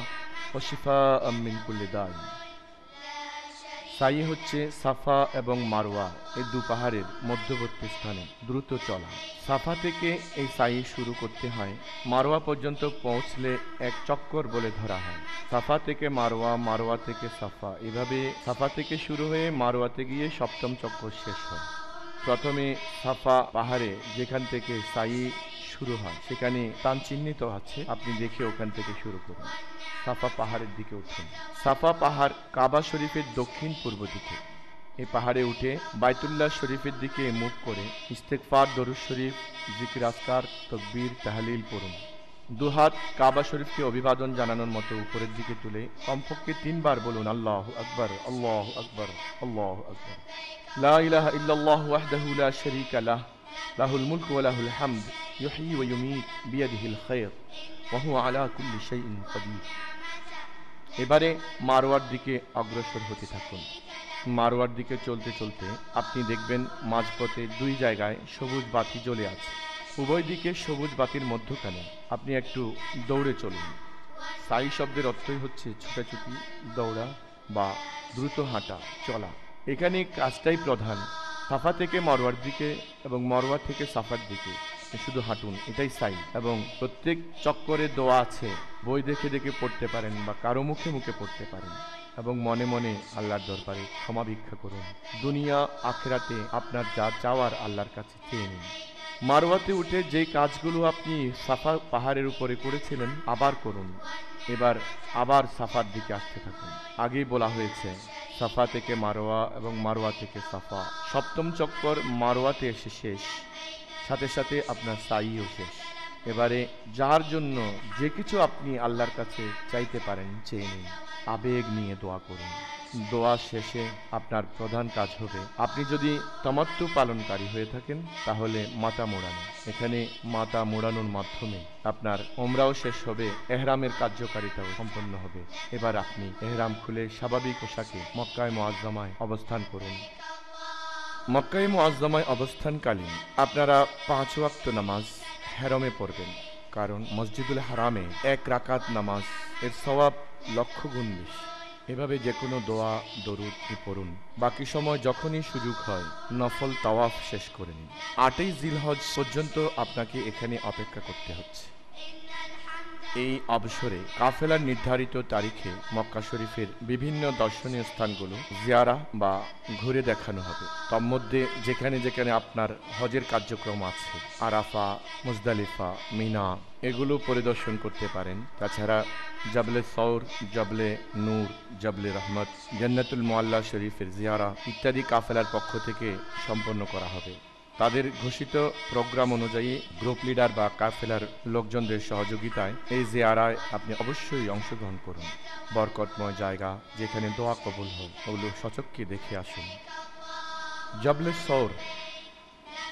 ওয়া শিফাআম মিন কুল্লি দাই। সাই হচ্ছে সাফা এবং মারওয়া, এই 2 পাহাড়ের মধ্যবর্তী স্থানে দ্রুত চলা। সাফা থেকে এই সাই শুরু করতে হয়, মারওয়া পর্যন্ত পৌঁছলে 1 চক্কর বলে ধরা হয়। সাফা থেকে মারওয়া, মারওয়া থেকে সাফা, এভাবে সাফা থেকে শুরু হয়ে মারওয়াতে গিয়ে 7ম চক্কর শেষ হয়। প্রথমে সাফা পাহাড়ে যেখান থেকে সাই শুরু হয় সেখানে স্থান চিহ্নিত আছে, আপনি দেখে ওখান থেকে শুরু করুন। সাফা পাহাড়ের দিকে উঠুন। সাফা পাহাড় কাবা শরীফের দক্ষিণ পূর্ব দিকে। এই পাহাড়ে উঠে বাইতুল্লাহ শরীফের দিকে মুখ করে ইস্তেগফার, দরুদ শরীফ, জিকির, আজকার, তাকবীর, তাহলিল পড়ুন। 2 হাত কাবা শরীফকে অভিবাদন জানানোর মতো উপরের দিকে তুলে কমপক্ষে 3 বার বলুন, আল্লাহু আকবার, আল্লাহু আকবার, আল্লাহু আকবার। লা ইলাহা ইল্লাল্লাহু ওয়াহদাহু লা শারীকা লাহ, লাহুল মুলকু ওয়া লাহুল হামদ, ইউহয়ী ওয়া ইউমীত, বিয়াদিহিল খায়র, ওয়া হুয়া আলা কুল্লি শাইইন কাদির। এবারে মারওয়ার দিকে অগ্রসর হতে থাকুন। মারওয়ার দিকে চলতে চলতে আপনি দেখবেন মাঝপথে 2 জায়গায় সবুজ বাতি জ্বলে আছে। উভয় দিকে সবুজ বাতির মধ্যখানে আপনি একটু দৌড়ে চলুন। সাই শব্দের অর্থই হচ্ছে ছুটাছুটি, দৌড়া বা দ্রুত হাঁটা, চলা। এখানে কাজটাই প্রধান। সাফা থেকে মারওয়ার দিকে এবং মারওয়া থেকে সাফার দিকে শুধু হাঁটুন, এটাই সাই। এবং প্রত্যেক চক্করে দোয়া আছে, বই দেখে দেখে পড়তে পারেন বা কারো মুখে মুখে পড়তে পারেন এবং মনে মনে আল্লাহর দরবারে ক্ষমা ভিক্ষা করুন। দুনিয়া আখিরাতে আপনার যা চাওয়ার আল্লাহর কাছে চেয়ে নিন। মারওয়াতে উঠে যে কাজগুলো আপনি সাফা পাহাড়ের উপরে করেছিলেন আবার করুন। এবার আবার সাফার দিকে আসতে থাকুন। আগেই বলা হয়েছে সাফা থেকে মারওয়া এবং মারওয়া থেকে সাফা। 7ম চক্কর মারওয়াতে এসে শেষ, সাথে সাথে আপনার সাইও শেষ। এবারে যার জন্য যে কিছু আপনি আল্লাহর কাছে চাইতে পারেন চেয়ে নিন, আবেগ নিয়ে দোয়া করুন। দোয়া শেষে আপনার প্রধান কাজ হবে, আপনি যদি তামাত্তু পালনকারী হয়ে থাকেন তাহলে মাথা মোড়ানো। এখানে মাথা মোড়ানোর মাধ্যমে আপনার ওমরাও শেষ হবে, এহরামের কার্যকারিতাও সম্পন্ন হবে। এবার আপনি এহরাম খুলে স্বাভাবিক পোশাকে মক্কায়ে মুআজ্জামায় অবস্থান করুন। মক্কায়ে মুআজ্জামায় অবস্থানকালীন আপনারা 5 ওয়াক্ত নামাজ হেরমে পড়বেন, কারণ মসজিদুল হারামে 1 রাকাত নামাজ এর সওয়াব লক্ষ গুণ বেশি। এভাবে যে কোনো দোয়া দরুদ পড়ুন। বাকি সময় যখনই সুযোগ হয় নফল তাওয়াফ শেষ করে নিন। 8ই জিলহজ পর্যন্ত আপনাকে এখানে অপেক্ষা করতে হচ্ছে। এই অবসরে কাফেলার নির্ধারিত তারিখে মক্কা শরীফের বিভিন্ন দর্শনীয় স্থানগুলো জিয়ারা বা ঘুরে দেখানো হবে। তন্মধ্যে যেখানে যেখানে আপনার হজের কার্যক্রম আছে, আরাফা, মুজদালিফা, মিনা, এগুলো পরিদর্শন করতে পারেন। তাছাড়া জাবলে সৌর, জাবলে নূর, জাবলে রহমত, জান্নাতুল মুআল্লা শরীফের জিয়ারা ইত্যাদি কাফেলার পক্ষ থেকে সম্পন্ন করা হবে। তাদের ঘোষিত প্রোগ্রাম অনুযায়ী গ্রুপ লিডার বা কাফেলার লোকজনদের সহযোগিতায় এই জিয়ারায় আপনি অবশ্যই অংশগ্রহণ করুন। বরকতময় জায়গা, যেখানে দোয়া কবুল হয়, ওগুলো সচক্ষে দেখে আসুন। জাবলে সৌর,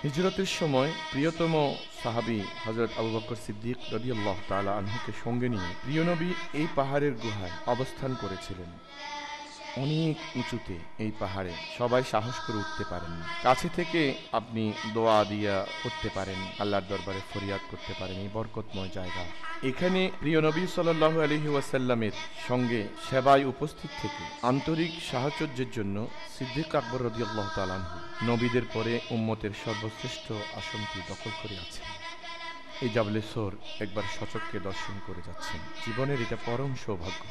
হিজরতের সময় প্রিয়তম সাহাবী হযরত আবু বকর সিদ্দিক রাদিয়াল্লাহু তাআলা আনহুকে সঙ্গে নিয়ে প্রিয় নবী এই পাহাড়ের গুহায় অবস্থান করেছিলেন। অনেক উঁচুতে এই পাহাড়ে, সবাই সাহস করে উঠতে পারেন না। কাছে থেকে আপনি দোয়া দিয়া করতে পারেন, আল্লাহর দরবারে ফরিয়াদ করতে পারেন। এই বরকতময় জায়গা, এখানে প্রিয় নবী সাল্লাল্লাহু আলাইহি ওয়াসাল্লামের সঙ্গে সেবায় উপস্থিত থেকে আন্তরিক সাহচর্যের জন্য সিদ্দিক আকবর রাদিয়াল্লাহু তাআলা আনহু নবীদের পরে উম্মতের সর্বশ্রেষ্ঠ আসনটি দখল করে আছেন। এই জাবলে সোর একবার সচক্ষে দর্শন করে যাচ্ছেন, জীবনের এটা পরম সৌভাগ্য।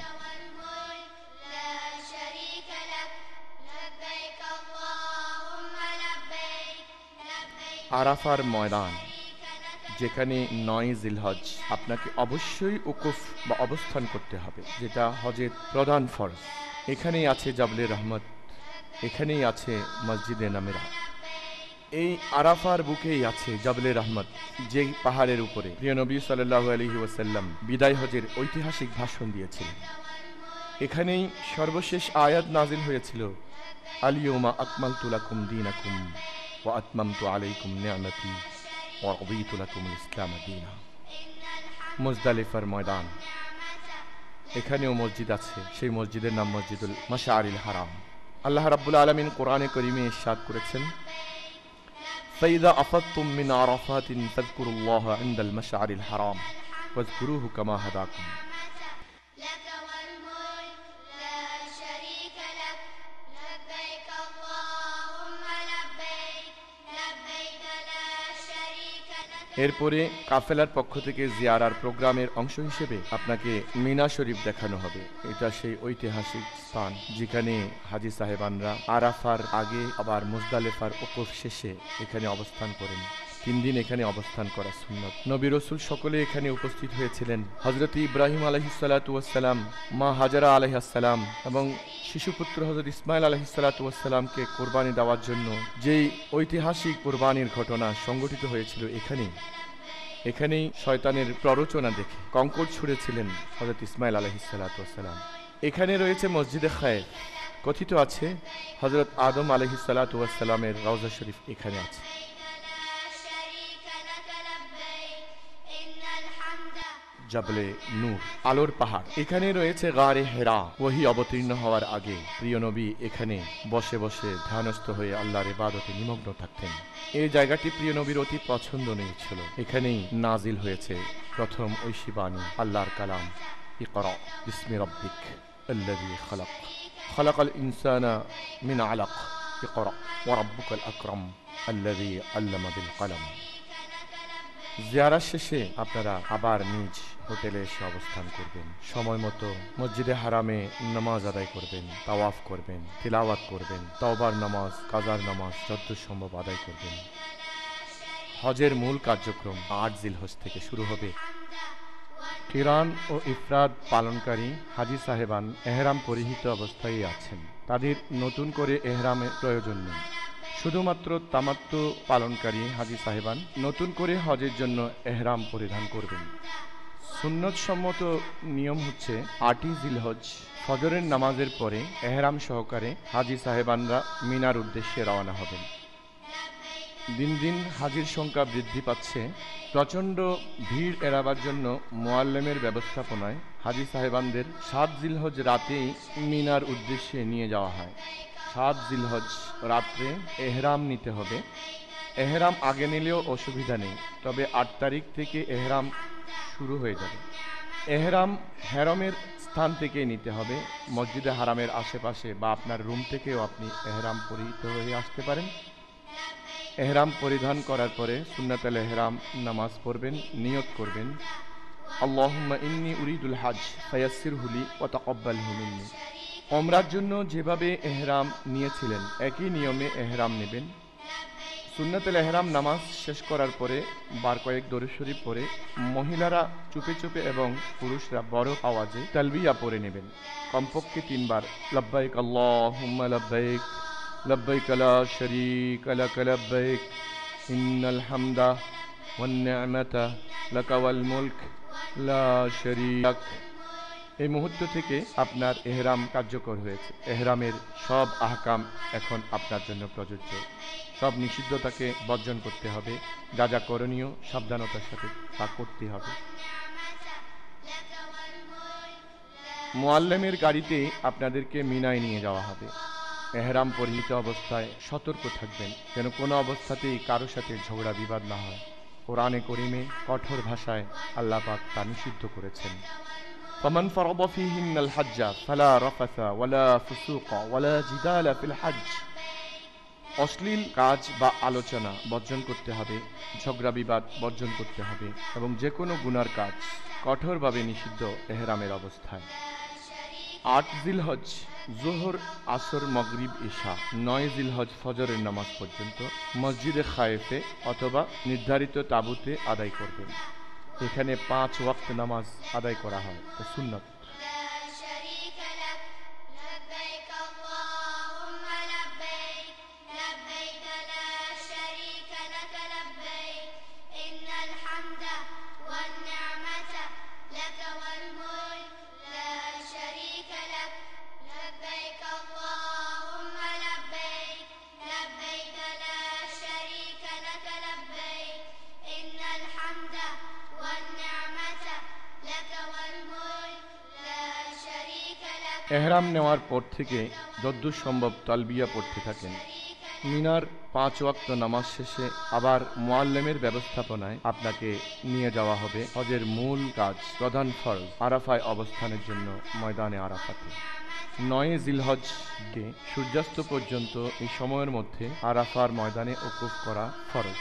لا شريك لك لبيك اللهم لبيك لبيك আরাফার ময়দান, যেখানে ৯ জিলহজ আপনাকে অবশ্যই উকুফ বা অবস্থান করতে হবে, যেটা হজের প্রধান ফরজ। এখানেই আছে জাবলে রহমত, এখানেই আছে মসজিদে নামেরা। এই আরাফার বুকেই আছে জাবলে রহমত, যেই পাহাড়ের উপরে প্রিয় নবী সাল্লাল্লাহু আলাইহি ওয়াসাল্লাম বিদায় হজের ঐতিহাসিক ভাষণ দিয়েছিলেন। এখানেই সর্বশেষ আয়াত নাজিল হয়েছিল, আল-ইয়াউমা আকমালতু লাকুম দীনাকুম ওয়া আতমামতু আলাইকুম নি'মাতি ওয়া রাদিতু লাকুমুল ইসলাম দীনা। মুজদালিফার ময়দান, এখানেও মসজিদ আছে, সেই মসজিদের নাম মসজিদুল মাশআরিল হারাম। আল্লাহ রাব্বুল আলামিন কোরআনে কারীমে ইরশাদ করেছেন, فإذا أفضتم من عرفات فاذكروا الله عند المشعر الحرام واذكروه كما هداكم لك والملك لا شريك لك لبيك اللهم لبيك لبيك لا شريك لك এরপরে কাফেলার পক্ষ থেকে জিয়ারার প্রোগ্রামের অংশ হিসেবে আপনাকে মিনা শরীফ দেখানো হবে। এটা সেই ঐতিহাসিক স্থান যেখানে হাজী সাহেবানরা আরাফার আগে আবার মুজদালিফার উকুফ শেষে এখানে অবস্থান করেন। 3 দিন এখানে অবস্থান করা সুন্নত। নবী রাসূল সকলে এখানে উপস্থিত হয়েছিলেন। হযরত ইব্রাহিম আলাইহিস সালাতু ওয়াস সালাম, মা হাজারা আলাইহিস সালাম এবং শিশুপুত্র হযরত ইসমাইল আলাইহিস সালাতু ওয়াস সালামকে কুরবানি দেওয়ার জন্য যেই ঐতিহাসিক কুরবানির ঘটনা সংঘটিত হয়েছিল এখানেই শয়তানের প্ররোচনা দেখে কঙ্কর ছুঁড়েছিলেন হযরত ইসমাইল আলাইহিস সালাতু ওয়াস সালাম। এখানে রয়েছে মসজিদে খায়ের, কথিত আছে হযরত আদম আলাইহিস সালাতু ওয়াস সালামের রওজা শরীফ এখানে আছে। لا شريك لك لبيك إن الحمد জাবলে নূর, আলোর পাহাড়, এখানে রয়েছে গারে হেরা। ওহী অবতীর্ণ হওয়ার আগে প্রিয় নবী এখানে বসে বসে ধ্যানস্থ হয়ে আল্লাহর ইবাদতে নিমগ্ন থাকতেন। এই জায়গাটি প্রিয় নবীর অতি পছন্দনীয় ছিল। এখানেই নাজিল হয়েছে প্রথম ঐশী বাণী, আল্লাহর কালাম, ইকরা বিসমি রাব্বিক আল্লাযী খালাক খালাকাল ইনসানা মিন আলাক ইকরা ওয়া রাব্বুকাল আকরাম আল্লাযী আল্লামা বিল কলম। জিয়ারা শেষে আপনারা আবার নিজ হোটেলে এসে অবস্থান করবেন। সময় মতো মসজিদে হারামে নামাজ আদায় করবেন, তাওয়াফ করবেন, তিলাওয়াত করবেন, তওবার নামাজ, কাজার নামাজ যত সম্ভব আদায় করবেন। হজের মূল কার্যক্রম 8 জিলহজ থেকে শুরু হবে। কিরান ও ইফরাদ পালনকারী হাজী সাহেবান এহরাম পরিহিত অবস্থায় আছেন। তাদের নতুন করে এহরামের প্রয়োজন নেই। শুধুমাত্র তামাত্তু পালনকারী হাজী সাহেবান নতুন করে হজের জন্য এহরাম পরিধান করবেন। সুন্নত সম্মত নিয়ম হচ্ছে 8ই জিলহজ ফজরের নামাজের পরে এহরাম সহকারে হাজী সাহেবানরা মিনার উদ্দেশ্যে রওনা হবেন। দিন দিন হাজির সংখ্যা বৃদ্ধি পাচ্ছে। প্রচণ্ড ভিড় এড়াবার জন্য মোয়াল্লেমের ব্যবস্থাপনায় হাজী সাহেবানদের 7 জিলহজ রাতেই মিনার উদ্দেশ্যে নিয়ে যাওয়া হয়। 7 জিলহজ রাত্রে এহরাম নিতে হবে। এহরাম আগে নিলেও অসুবিধা নেই, তবে 8 তারিখ থেকে এহরাম শুরু হয়ে যাবে। এহরাম হেরমের স্থান থেকে নিতে হবে। মসজিদে হারামের আশেপাশে বা আপনার রুম থেকেও আপনি এহরাম পরিহিত হয়ে আসতে পারেন। এহরাম পরিধান করার পরে সুন্নাতুল এহরাম নামাজ পড়বেন, নিয়ত করবেন, আল্লাহুম্মা ইন্নী উরিদুল হজ ফায়াসসিরহু লি ওয়া তাকাব্বালহু মিন্নী। ওমরার জন্য যেভাবে এহরাম নিয়েছিলেন একই নিয়মে এহরাম নেবেন। সুন্নাতুল এহরাম নামাজ শেষ করার পরে বার কয়েক দরুদ শরীফ পড়ে মহিলারা চুপে চুপে এবং পুরুষরা বড় আওয়াজে তালবিয়া পড়ে নেবেন, কমপক্ষে 3 বার। লব্বাইক আল্লাহুম্মা লব্বাইক লব্বাইক লা শারীকা লাক লব্বাইক ইন্নাল হামদা ওয়ান নি'মাতা লাকা ওয়াল মুলক লা শারীকা লাক। এই মুহূর্ত থেকে আপনার এহরাম কার্যকর হয়েছে। এহরামের সব আহকাম এখন আপনার জন্য প্রযোজ্য। সব নিষিদ্ধতাকে বর্জন করতে হবে, যা যা করণীয় সাবধানতার সাথে তা করতে হবে। মুআল্লিমের গাড়িতে আপনাদেরকে মিনায় নিয়ে যাওয়া হবে। এহরাম পরিহিত অবস্থায় সতর্ক থাকবেন যেন কোনো অবস্থাতেই কারো সাথে ঝগড়া বিবাদ না হয়। কোরআনে করিমে কঠোর ভাষায় আল্লাহ পাক তা নিষিদ্ধ করেছেন। ফামান ফারাদা ফীহিন্নাল হাজ্জা ফালা রাফাসা ওয়ালা ফুসুকা ওয়ালা জিদালা ফিল হজ্জ। অশ্লীল কাজ বা আলোচনা বর্জন করতে হবে, ঝগড়া বিবাদ বর্জন করতে হবে এবং যে কোনো গুনার কাজ কঠোরভাবে নিষিদ্ধ এহরামের অবস্থায়। 8 জিলহজ জোহর, আসর, মাগরিব, ইশা। 9 জিলহজ ফজরের নামাজ পর্যন্ত মসজিদে খায়েফে অথবা নির্ধারিত তাঁবুতে আদায় করবেন। এখানে 5 ওয়াক্ত নামাজ আদায় করা হয়, সুন্নাত। এহরাম নেওয়ার পর থেকে যদ্দূর সম্ভব তালবিয়া পড়তে থাকেন। মিনার 5 ওয়াক্ত নামাজ শেষে আবার মুআল্লিমের ব্যবস্থাপনায় আপনাকে নিয়ে যাওয়া হবে হজের মূল কাজ, প্রধান ফরজ আরাফায় অবস্থানের জন্য ময়দানে আরাফাতে। 9 জিলহজকে সূর্যাস্ত পর্যন্ত এই সময়ের মধ্যে আরাফার ময়দানে ওকুফ করা ফরজ।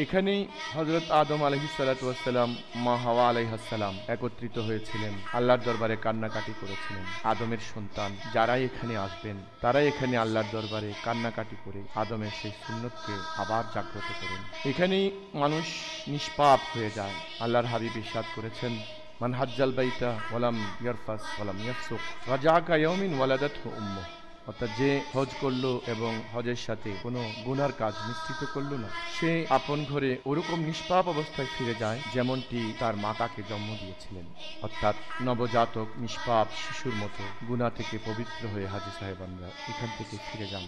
এখানেই হযরত আদম আলাইহিসসালাতু ওয়াসসালাম, মা হাওয়া আলাইহিসসালাম একত্রিত হয়েছিলেন, আল্লাহর দরবারে কান্নাকাটি করেছিলেন। আদমের সন্তান যারাই এখানে আসবেন তারাই এখানে আল্লাহর দরবারে কান্নাকাটি করে আদমের সেই সুন্নতকে আবার জাগ্রত করেন। এখানেই মানুষ নিষ্পাপ হয়ে যায়। আল্লাহর হাবিব ইরশাদ করেছেন, মান হাজ্জাল বাইতা ওয়ালাম ইয়ারফাস ওয়ালাম ইয়াফসুক রাজা কায়াউমিন ওয়ালাদাতহু উম্মুহ। অর্থাৎ যে হজ করলো এবং হজের সাথে কোনো গুনার কাজ মিশ্রিত করলো না, সে আপন ঘরে ওরকম নিষ্পাপ অবস্থায় ফিরে যায় যেমনটি তার মা তাকে জন্ম দিয়েছিলেন। অর্থাৎ নবজাতক নিষ্পাপ শিশুর মতো গুনাহ থেকে পবিত্র হয়ে হাজী সাহেবানরা এখান থেকে ফিরে যান।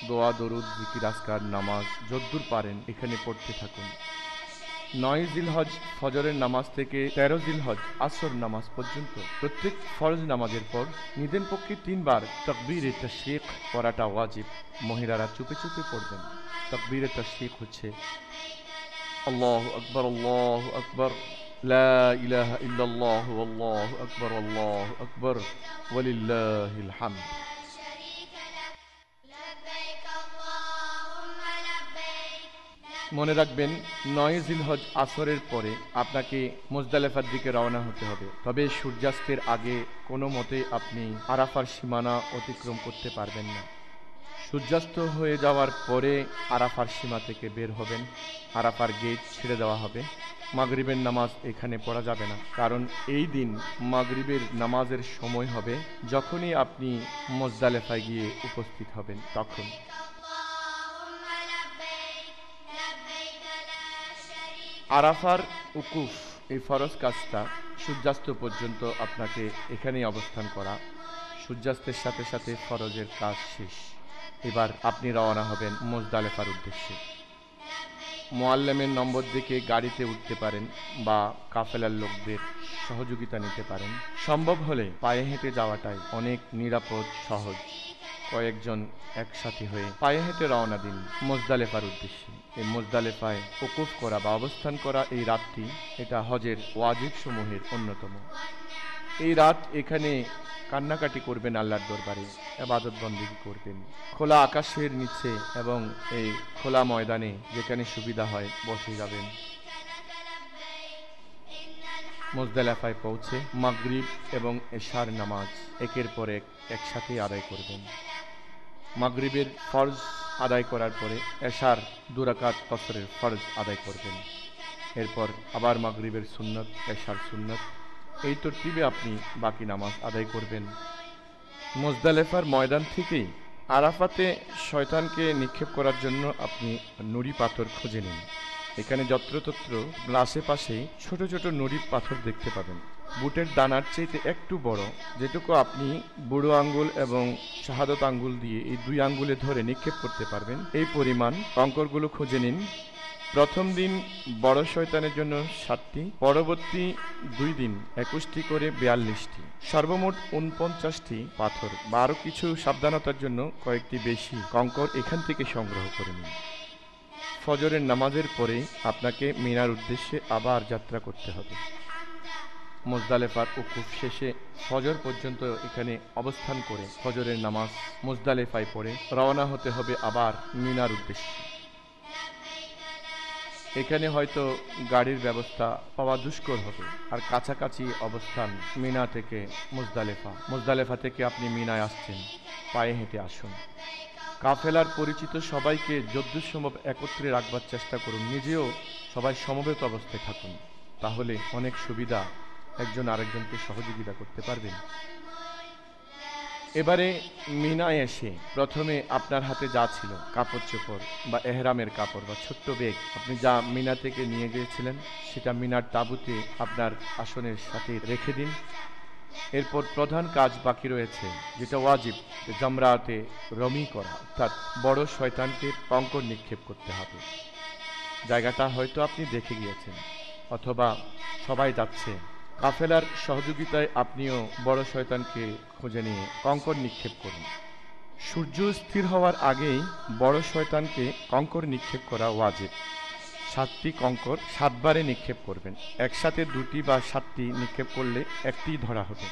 দোয়া, দরুদ, জিকির, আজকার, নামাজ যদ্দূর পারেন এখানে পড়তে থাকুন। 9 জিলহজ ফজরের নামাজ থেকে 13 জিলহজ আসর নামাজ পর্যন্ত প্রত্যেক ফরজ নামাজের পর নিদেন পক্ষে 3 বার তাকবীরে তাশরিক পড়াটা ওয়াজিব। মহিলারা চুপে চুপে পড়বেন। তাকবীরে তাশরিক হচ্ছে আল্লাহু আকবার, আল্লাহু আকবার, লা ইলাহা ইল্লাল্লাহু, আল্লাহু আকবার, আল্লাহু আকবার, ওয়ালিল্লাহিল হামদ। মনে রাখবেন 9 জিলহজ আসরের পরে আপনাকে মুজদালিফার দিকে রওনা হতে হবে। তবে সূর্যাস্তের আগে কোনো মতে আপনি আরাফার সীমানা অতিক্রম করতে পারবেন না। সূর্যাস্ত হয়ে যাওয়ার পরে আরাফার সীমা থেকে বের হবেন। আরাফার গেট ছেড়ে দেওয়া হবে। মাগরিবের নামাজ এখানে পড়া যাবে না, কারণ এই দিন মাগরিবের নামাজের সময় হবে যখনই আপনি মুজদালিফায় গিয়ে উপস্থিত হবেন তখন। আরাফার উকুফ এই ফরজ কাজটা সূর্যাস্ত পর্যন্ত আপনাকে এখানেই অবস্থান করা। সূর্যাস্তের সাথে সাথে ফরজের কাজ শেষ। এবার আপনি রওনা হবেন মুজদালিফার উদ্দেশ্যে। মুআল্লিমের নম্বর দেখে গাড়িতে উঠতে পারেন বা কাফেলার লোকদের সহযোগিতা নিতে পারেন। সম্ভব হলে পায়ে হেঁটে যাওয়াটাই অনেক নিরাপদ, সহজ। কয়েকজন একসাথে হয়ে পায়ে হেঁটে রওনা দিন মুজদালিফার উদ্দেশ্যে। এই মুজদালিফায় ওকুফ করা বা অবস্থান করা এই রাতটি, এটা হজের ওয়াজিব সমূহের অন্যতম। এই রাত এখানে কান্নাকাটি করবেন আল্লাহর দরবারে, ইবাদত বন্দেগী করবেন। খোলা আকাশের নিচে এবং এই খোলা ময়দানে যেখানে সুবিধা হয় বসে যাবেন। মুজদালিফায় পৌঁছে মাগরিব এবং এশার নামাজ একের পর এক একসাথে আদায় করবেন। মাগরিবের ফরজ আদায় করার পরে এশার 2 রাকাত কসরের ফরজ আদায় করবেন। এরপর আবার মাগরিবের সুন্নত, এশার সুন্নত, এই তরতিবে আপনি বাকি নামাজ আদায় করবেন। মুজদালিফার ময়দান থেকেই আরাফাতে শয়তানকে নিক্ষেপ করার জন্য আপনি নুড়ি পাথর খুঁজে নিন। এখানে যত্রতত্র আশেপাশে ছোট ছোট নুড়ি পাথর দেখতে পাবেন, বুটের দানার চাইতে একটু বড়, যেটুকু আপনি বুড়ো আঙ্গুল এবং শাহাদত আঙ্গুল দিয়ে এই 2 আঙ্গুলে ধরে নিক্ষেপ করতে পারবেন। এই পরিমাণ কঙ্করগুলো খুঁজে নিন। প্রথম দিন বড় শয়তানের জন্য 7টি, পরবর্তী 2 দিন 21টি করে 42টি, সর্বমোট 49টি পাথর বা আরও কিছু সাবধানতার জন্য কয়েকটি বেশি কঙ্কর এখান থেকে সংগ্রহ করে নিন। ফজরের নামাজের পরে আপনাকে মিনার উদ্দেশ্যে আবার যাত্রা করতে হবে। মুজদালেফার উকুফ শেষে ফজর পর্যন্ত এখানে অবস্থান করে ফজরের নামাজ মুজদালেফায় পড়ে রওনা হতে হবে আবার মিনার উদ্দেশ্যে। এখানে হয়তো গাড়ির ব্যবস্থা পাওয়া দুষ্কর হবে, আর কাছাকাছি অবস্থান মিনা থেকে মুজদালেফা থেকে আপনি মিনায় আসছেন, পায়ে হেঁটে আসুন। কাফেলার পরিচিত সবাইকে যদ্দূর সম্ভব একত্রে রাখবার চেষ্টা করুন, নিজেও সবাই সমবেত অবস্থায় থাকুন, তাহলে অনেক সুবিধা, একজন আরেকজনকে সহযোগিতা করতে পারবেন। এবারে মিনায় এসে প্রথমে আপনার হাতে যা ছিল কাপড় চোপড় বা এহরামের কাপড় বা ছোট্ট ব্যাগ আপনি যা মিনা থেকে নিয়ে গিয়েছিলেন সেটা মিনার তাঁবুতে আপনার আসনের সাথে রেখে দিন। এরপর প্রধান কাজ বাকি রয়েছে, যেটা ওয়াজিব, জামরাতে রমি করা, অর্থাৎ বড় শয়তানকে কঙ্কর নিক্ষেপ করতে হবে। জায়গাটা হয়তো আপনি দেখে গিয়েছেন অথবা সবাই যাচ্ছে, কাফেলার সহযোগিতায় আপনিও বড় শয়তানকে খুঁজে নিয়ে কঙ্কর নিক্ষেপ করুন। সূর্য স্থির হওয়ার আগেই বড় শয়তানকে কঙ্কর নিক্ষেপ করা ওয়াজিব। 7টি কঙ্কর 7 বারে নিক্ষেপ করবেন। একসাথে 2টি বা 7টি নিক্ষেপ করলে একটি ধরা হবে।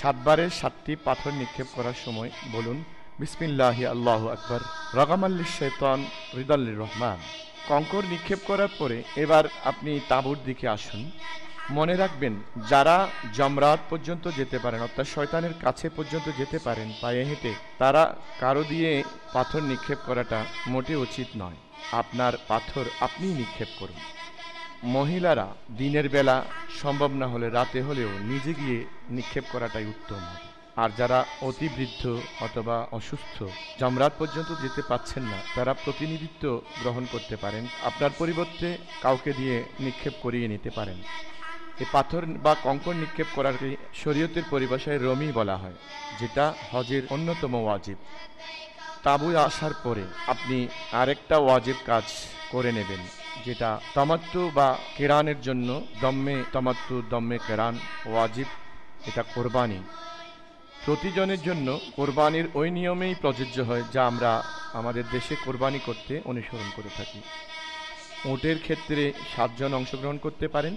7 বারে 7টি পাথর নিক্ষেপ করার সময় বলুন বিসমিল্লাহি আল্লাহু আকবার, রাগামাল্লিশ শয়তান রিদাল্লির রহমান। কঙ্কর নিক্ষেপ করার পরে এবার আপনি তাঁবুর দিকে আসুন। মনে রাখবেন, যারা জামরাত পর্যন্ত যেতে পারেন, অর্থাৎ শয়তানের কাছে পর্যন্ত যেতে পারেন পায়ে হেঁটে, তারা কারো দিয়ে পাথর নিক্ষেপ করাটা মোটে উচিত নয়। আপনার পাথর আপনিই নিক্ষেপ করুন। মহিলারা দিনের বেলা সম্ভব না হলে রাতে হলেও নিজে গিয়ে নিক্ষেপ করাটাই উত্তম হবে। আর যারা অতিবৃদ্ধ অথবা অসুস্থ জামরাত পর্যন্ত যেতে পাচ্ছেন না, তারা প্রতিনিধিত্ব গ্রহণ করতে পারেন, আপনার পরিবর্তে কাউকে দিয়ে নিক্ষেপ করিয়ে নিতে পারেন। এই পাথর বা কঙ্কর নিক্ষেপ করাকে শরীয়তের পরিভাষায় রমি বলা হয়, যেটা হজের অন্যতম ওয়াজিব। তাঁবুয় আসার পরে আপনি আরেকটা ওয়াজিব কাজ করে নেবেন, যেটা তামাত্তু বা কেরানের জন্য দম্মে তামাত্তু দম্মে কেরান ওয়াজিব, এটা কোরবানি। প্রতিজনের জন্য কোরবানির ওই নিয়মেই প্রযোজ্য হয় যা আমরা আমাদের দেশে কোরবানি করতে অনুসরণ করে থাকি। উটের ক্ষেত্রে 7 জন অংশগ্রহণ করতে পারেন,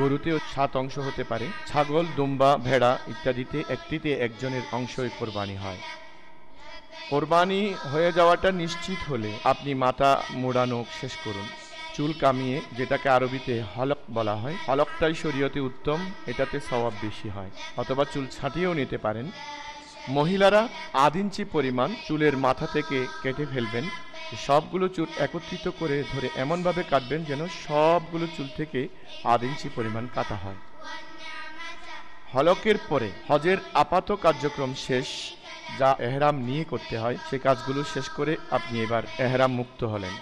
গরুতেও 7 অংশ হতে পারে, ছাগল, দুম্বা, ভেড়া ইত্যাদিতে একটিতে একজনের অংশই কোরবানি হয়। কোরবানি হয়ে যাওয়াটা নিশ্চিত হলে আপনি মাথা মোড়ানো শেষ করুন, চুল কামিয়ে, যেটাকে আরবিতে হলক বলা হয়, হলকটাই শরীয়তে উত্তম, এটাতে সওয়াব বেশি হয়, অথবা চুল ছাঁটিয়েও নিতে পারেন। মহিলারা 1 ইঞ্চি পরিমাণ চুলের মাথা থেকে কেটে ফেলবেন। সবগুলো চুল একত্রিত করে ধরে এমনভাবে কাটবেন যেন সবগুলো চুল থেকে 1 ইঞ্চি পরিমাণ কাটা হয়। হলকের পরে হজের আপাত কার্যক্রম শেষ, যা এহরাম নিয়ে করতে হয়, সে কাজগুলো শেষ করে আপনি এবার এহরাম মুক্ত হলেন।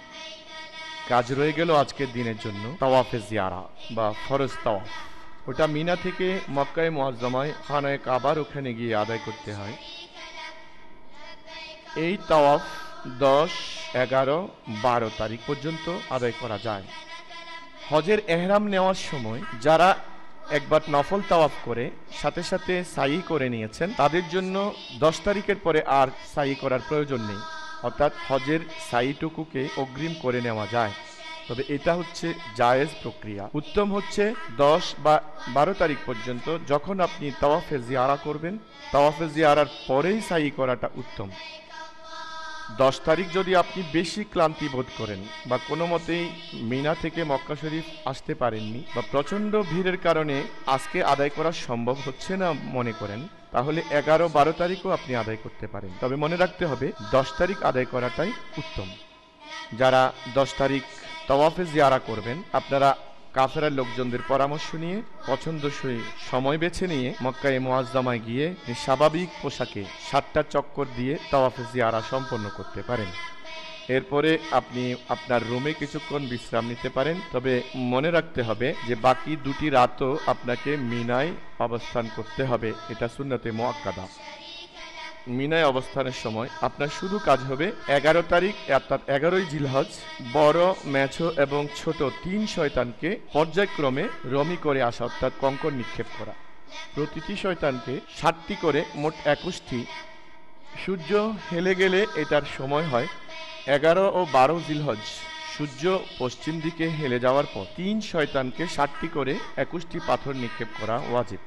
কাজ রয়ে গেল আজকের দিনের জন্য তাওয়াফে জিয়ারা বা ফরজ তাওয়াফ। ওটা মিনা থেকে মক্কায়ে মুআজ্জমায় খানায়ে কাবার ওখানে গিয়ে আদায় করতে হয়। এই তাওয়াফ 10, 11, 12 তারিখ পর্যন্ত আদায় করা যায়। হজের এহরাম নেওয়ার সময় যারা একবার নফল তাওয়াফ করে সাথে সাথে সাই করে নিয়েছেন, তাদের জন্য 10 তারিখের পরে আর সাই করার প্রয়োজন নেই, অর্থাৎ হজের সাইটুকুকে অগ্রিম করে নেওয়া যায়। তবে এটা হচ্ছে জায়েজ প্রক্রিয়া। উত্তম হচ্ছে 10 বা 12 তারিখ পর্যন্ত যখন আপনি তাওয়াফে জিয়ারা করবেন, তাওয়াফে জিয়ারার পরেই সাই করাটা উত্তম। 10 তারিখ যদি আপনি বেশি ক্লান্তি বোধ করেন বা কোনো মতেই মিনা থেকে মক্কা শরীফ আসতে পারেননি বা প্রচণ্ড ভিড়ের কারণে আজকে আদায় করা সম্ভব হচ্ছে না মনে করেন, তাহলে 11, 12 তারিখও আপনি আদায় করতে পারেন। তবে মনে রাখতে হবে 10 তারিখ আদায় করাটাই উত্তম। যারা 10 তারিখ তাওয়াফে জিয়ারা করবেন, আপনারা কাফেরার লোকজনদের পরামর্শ নিয়ে পছন্দসই সময় বেছে নিয়ে মক্কায়ে মুআজ্জমায় গিয়ে স্বাভাবিক পোশাকে 7টা চক্কর দিয়ে তাওয়াফে জিয়ারা সম্পন্ন করতে পারেন। এরপরে আপনি আপনার রুমে কিছুক্ষণ বিশ্রাম নিতে পারেন। তবে মনে রাখতে হবে যে বাকি 2টি রাতও আপনাকে মিনায় অবস্থান করতে হবে, এটা সুন্নতে মুআক্কাদা। মিনায় অবস্থানের সময় আপনার শুধু কাজ হবে 11 তারিখ অর্থাৎ 11ই জিলহজ বড়, মেছো এবং ছোট 3 শয়তানকে পর্যায়ক্রমে রমি করে আসা অর্থাৎ কঙ্কর নিক্ষেপ করা। প্রতিটি শয়তানকে 7টি করে মোট 21টি। সূর্য হেলে গেলে এটার সময় হয় 11 ও 12 জিলহজ। সূর্য পশ্চিম দিকে হেলে যাওয়ার পর 3 শয়তানকে 7টি করে 21টি পাথর নিক্ষেপ করা ওয়াজিব।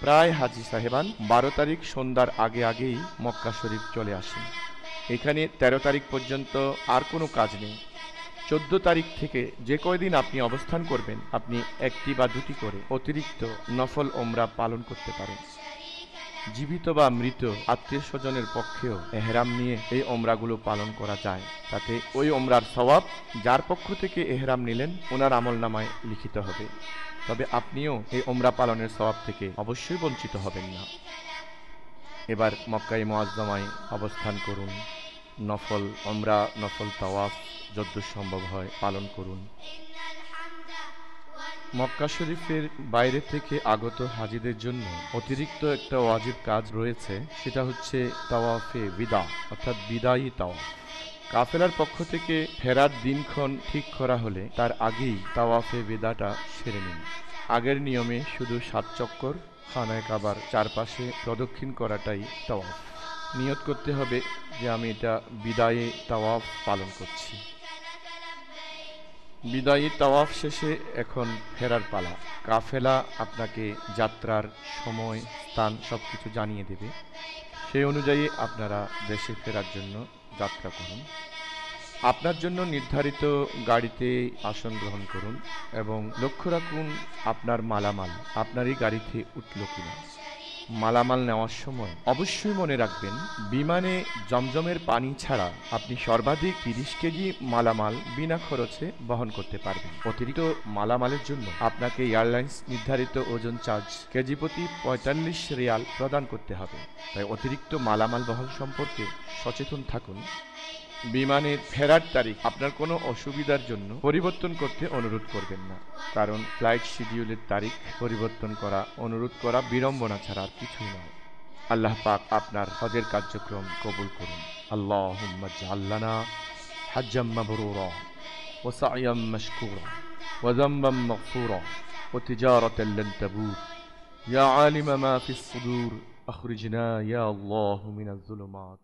প্রায় হাজি সাহেবান 12 তারিখ সন্ধ্যার আগেই মক্কা শরীফ চলে আসেন। এখানে 13 তারিখ পর্যন্ত আর কোনো কাজ নেই। 14 তারিখ থেকে যে কয়দিন আপনি অবস্থান করবেন আপনি 1টি বা 2টি করে অতিরিক্ত নফল ওমরা পালন করতে পারেন। জীবিত বা মৃত আত্মীয় স্বজনের পক্ষেও এহরাম নিয়ে এই ওমরাগুলো পালন করা যায়। তাতে ওই ওমরার সওয়াব যার পক্ষ থেকে এহরাম নিলেন ওনার আমলনামায় লিখিত হবে। তবে আপনিও এই ওমরা পালনের সওয়াব থেকে অবশ্যই বঞ্চিত হবেন না। এবার মক্কায়ে মুআজ্জামায় অবস্থান করুন। নফল ওমরা, নফল তাওয়াফ যতদূর সম্ভব হয় পালন করুন। মক্কা শরীফের বাইরে থেকে আগত হাজিদের জন্য অতিরিক্ত একটা ওয়াজিব কাজ রয়েছে, সেটা হচ্ছে তাওয়াফে বিদা অর্থাৎ বিদায়ী তাওয়াফ। কাফেলার পক্ষ থেকে ফেরার দিনক্ষণ ঠিক করা হলে তার আগেই তাওয়াফে বিদাটা সেরে নিন। আগের নিয়মে শুধু 7 চক্কর খানায়ে কাবার চারপাশে প্রদক্ষিণ করাটাই তাওয়াফ। নিয়ত করতে হবে যে আমি এটা বিদায়ী তাওয়াফ পালন করছি। বিদায়ী তাওয়াফ শেষে এখন ফেরার পালা। কাফেলা আপনাকে যাত্রার সময়, স্থান সবকিছু জানিয়ে দেবে। সেই অনুযায়ী আপনারা দেশে ফেরার জন্য যাত্রা করুন। আপনার জন্য নির্ধারিত গাড়িতে আসন গ্রহণ করুন এবং লক্ষ্য রাখুন আপনার মালামাল আপনারই গাড়িতে উঠল কিনা। মালামাল নেওয়ার সময় অবশ্যই মনে রাখবেন বিমানে জমজমের পানি ছাড়া আপনি সর্বাধিক 30 কেজি মালামাল বিনা খরচে বহন করতে পারবেন। অতিরিক্ত মালামালের জন্য আপনাকে এয়ারলাইন্স নির্ধারিত ওজন চার্জ কেজি প্রতি 45 রিয়াল প্রদান করতে হবে। তাই অতিরিক্ত মালামাল বহন সম্পর্কে সচেতন থাকুন। বিমানের ফেরার তারিখ আপনার কোনো অসুবিধার জন্য পরিবর্তন করতে অনুরোধ করবেন না, কারণ ফ্লাইট শিডিউলের তারিখ পরিবর্তন করা অনুরোধ করা বিড়ম্বনা ছাড়া আর কিছুই নয়। আল্লাহ পাক আপনার হজের কার্যক্রম কবুল করুন। আল্লাহুম্মা জাআল লানা হাজ্জাম মাবরুরা ওয়া সা'য়াম মাশকুরা ওয়া যামবাম মাগফুরা ওয়া তিজারাতান লান তাবুর ইয়া আলিমা মা ফিস সুদূর আখরিজনা ইয়া আল্লাহু মিনাজ যুলুমাত।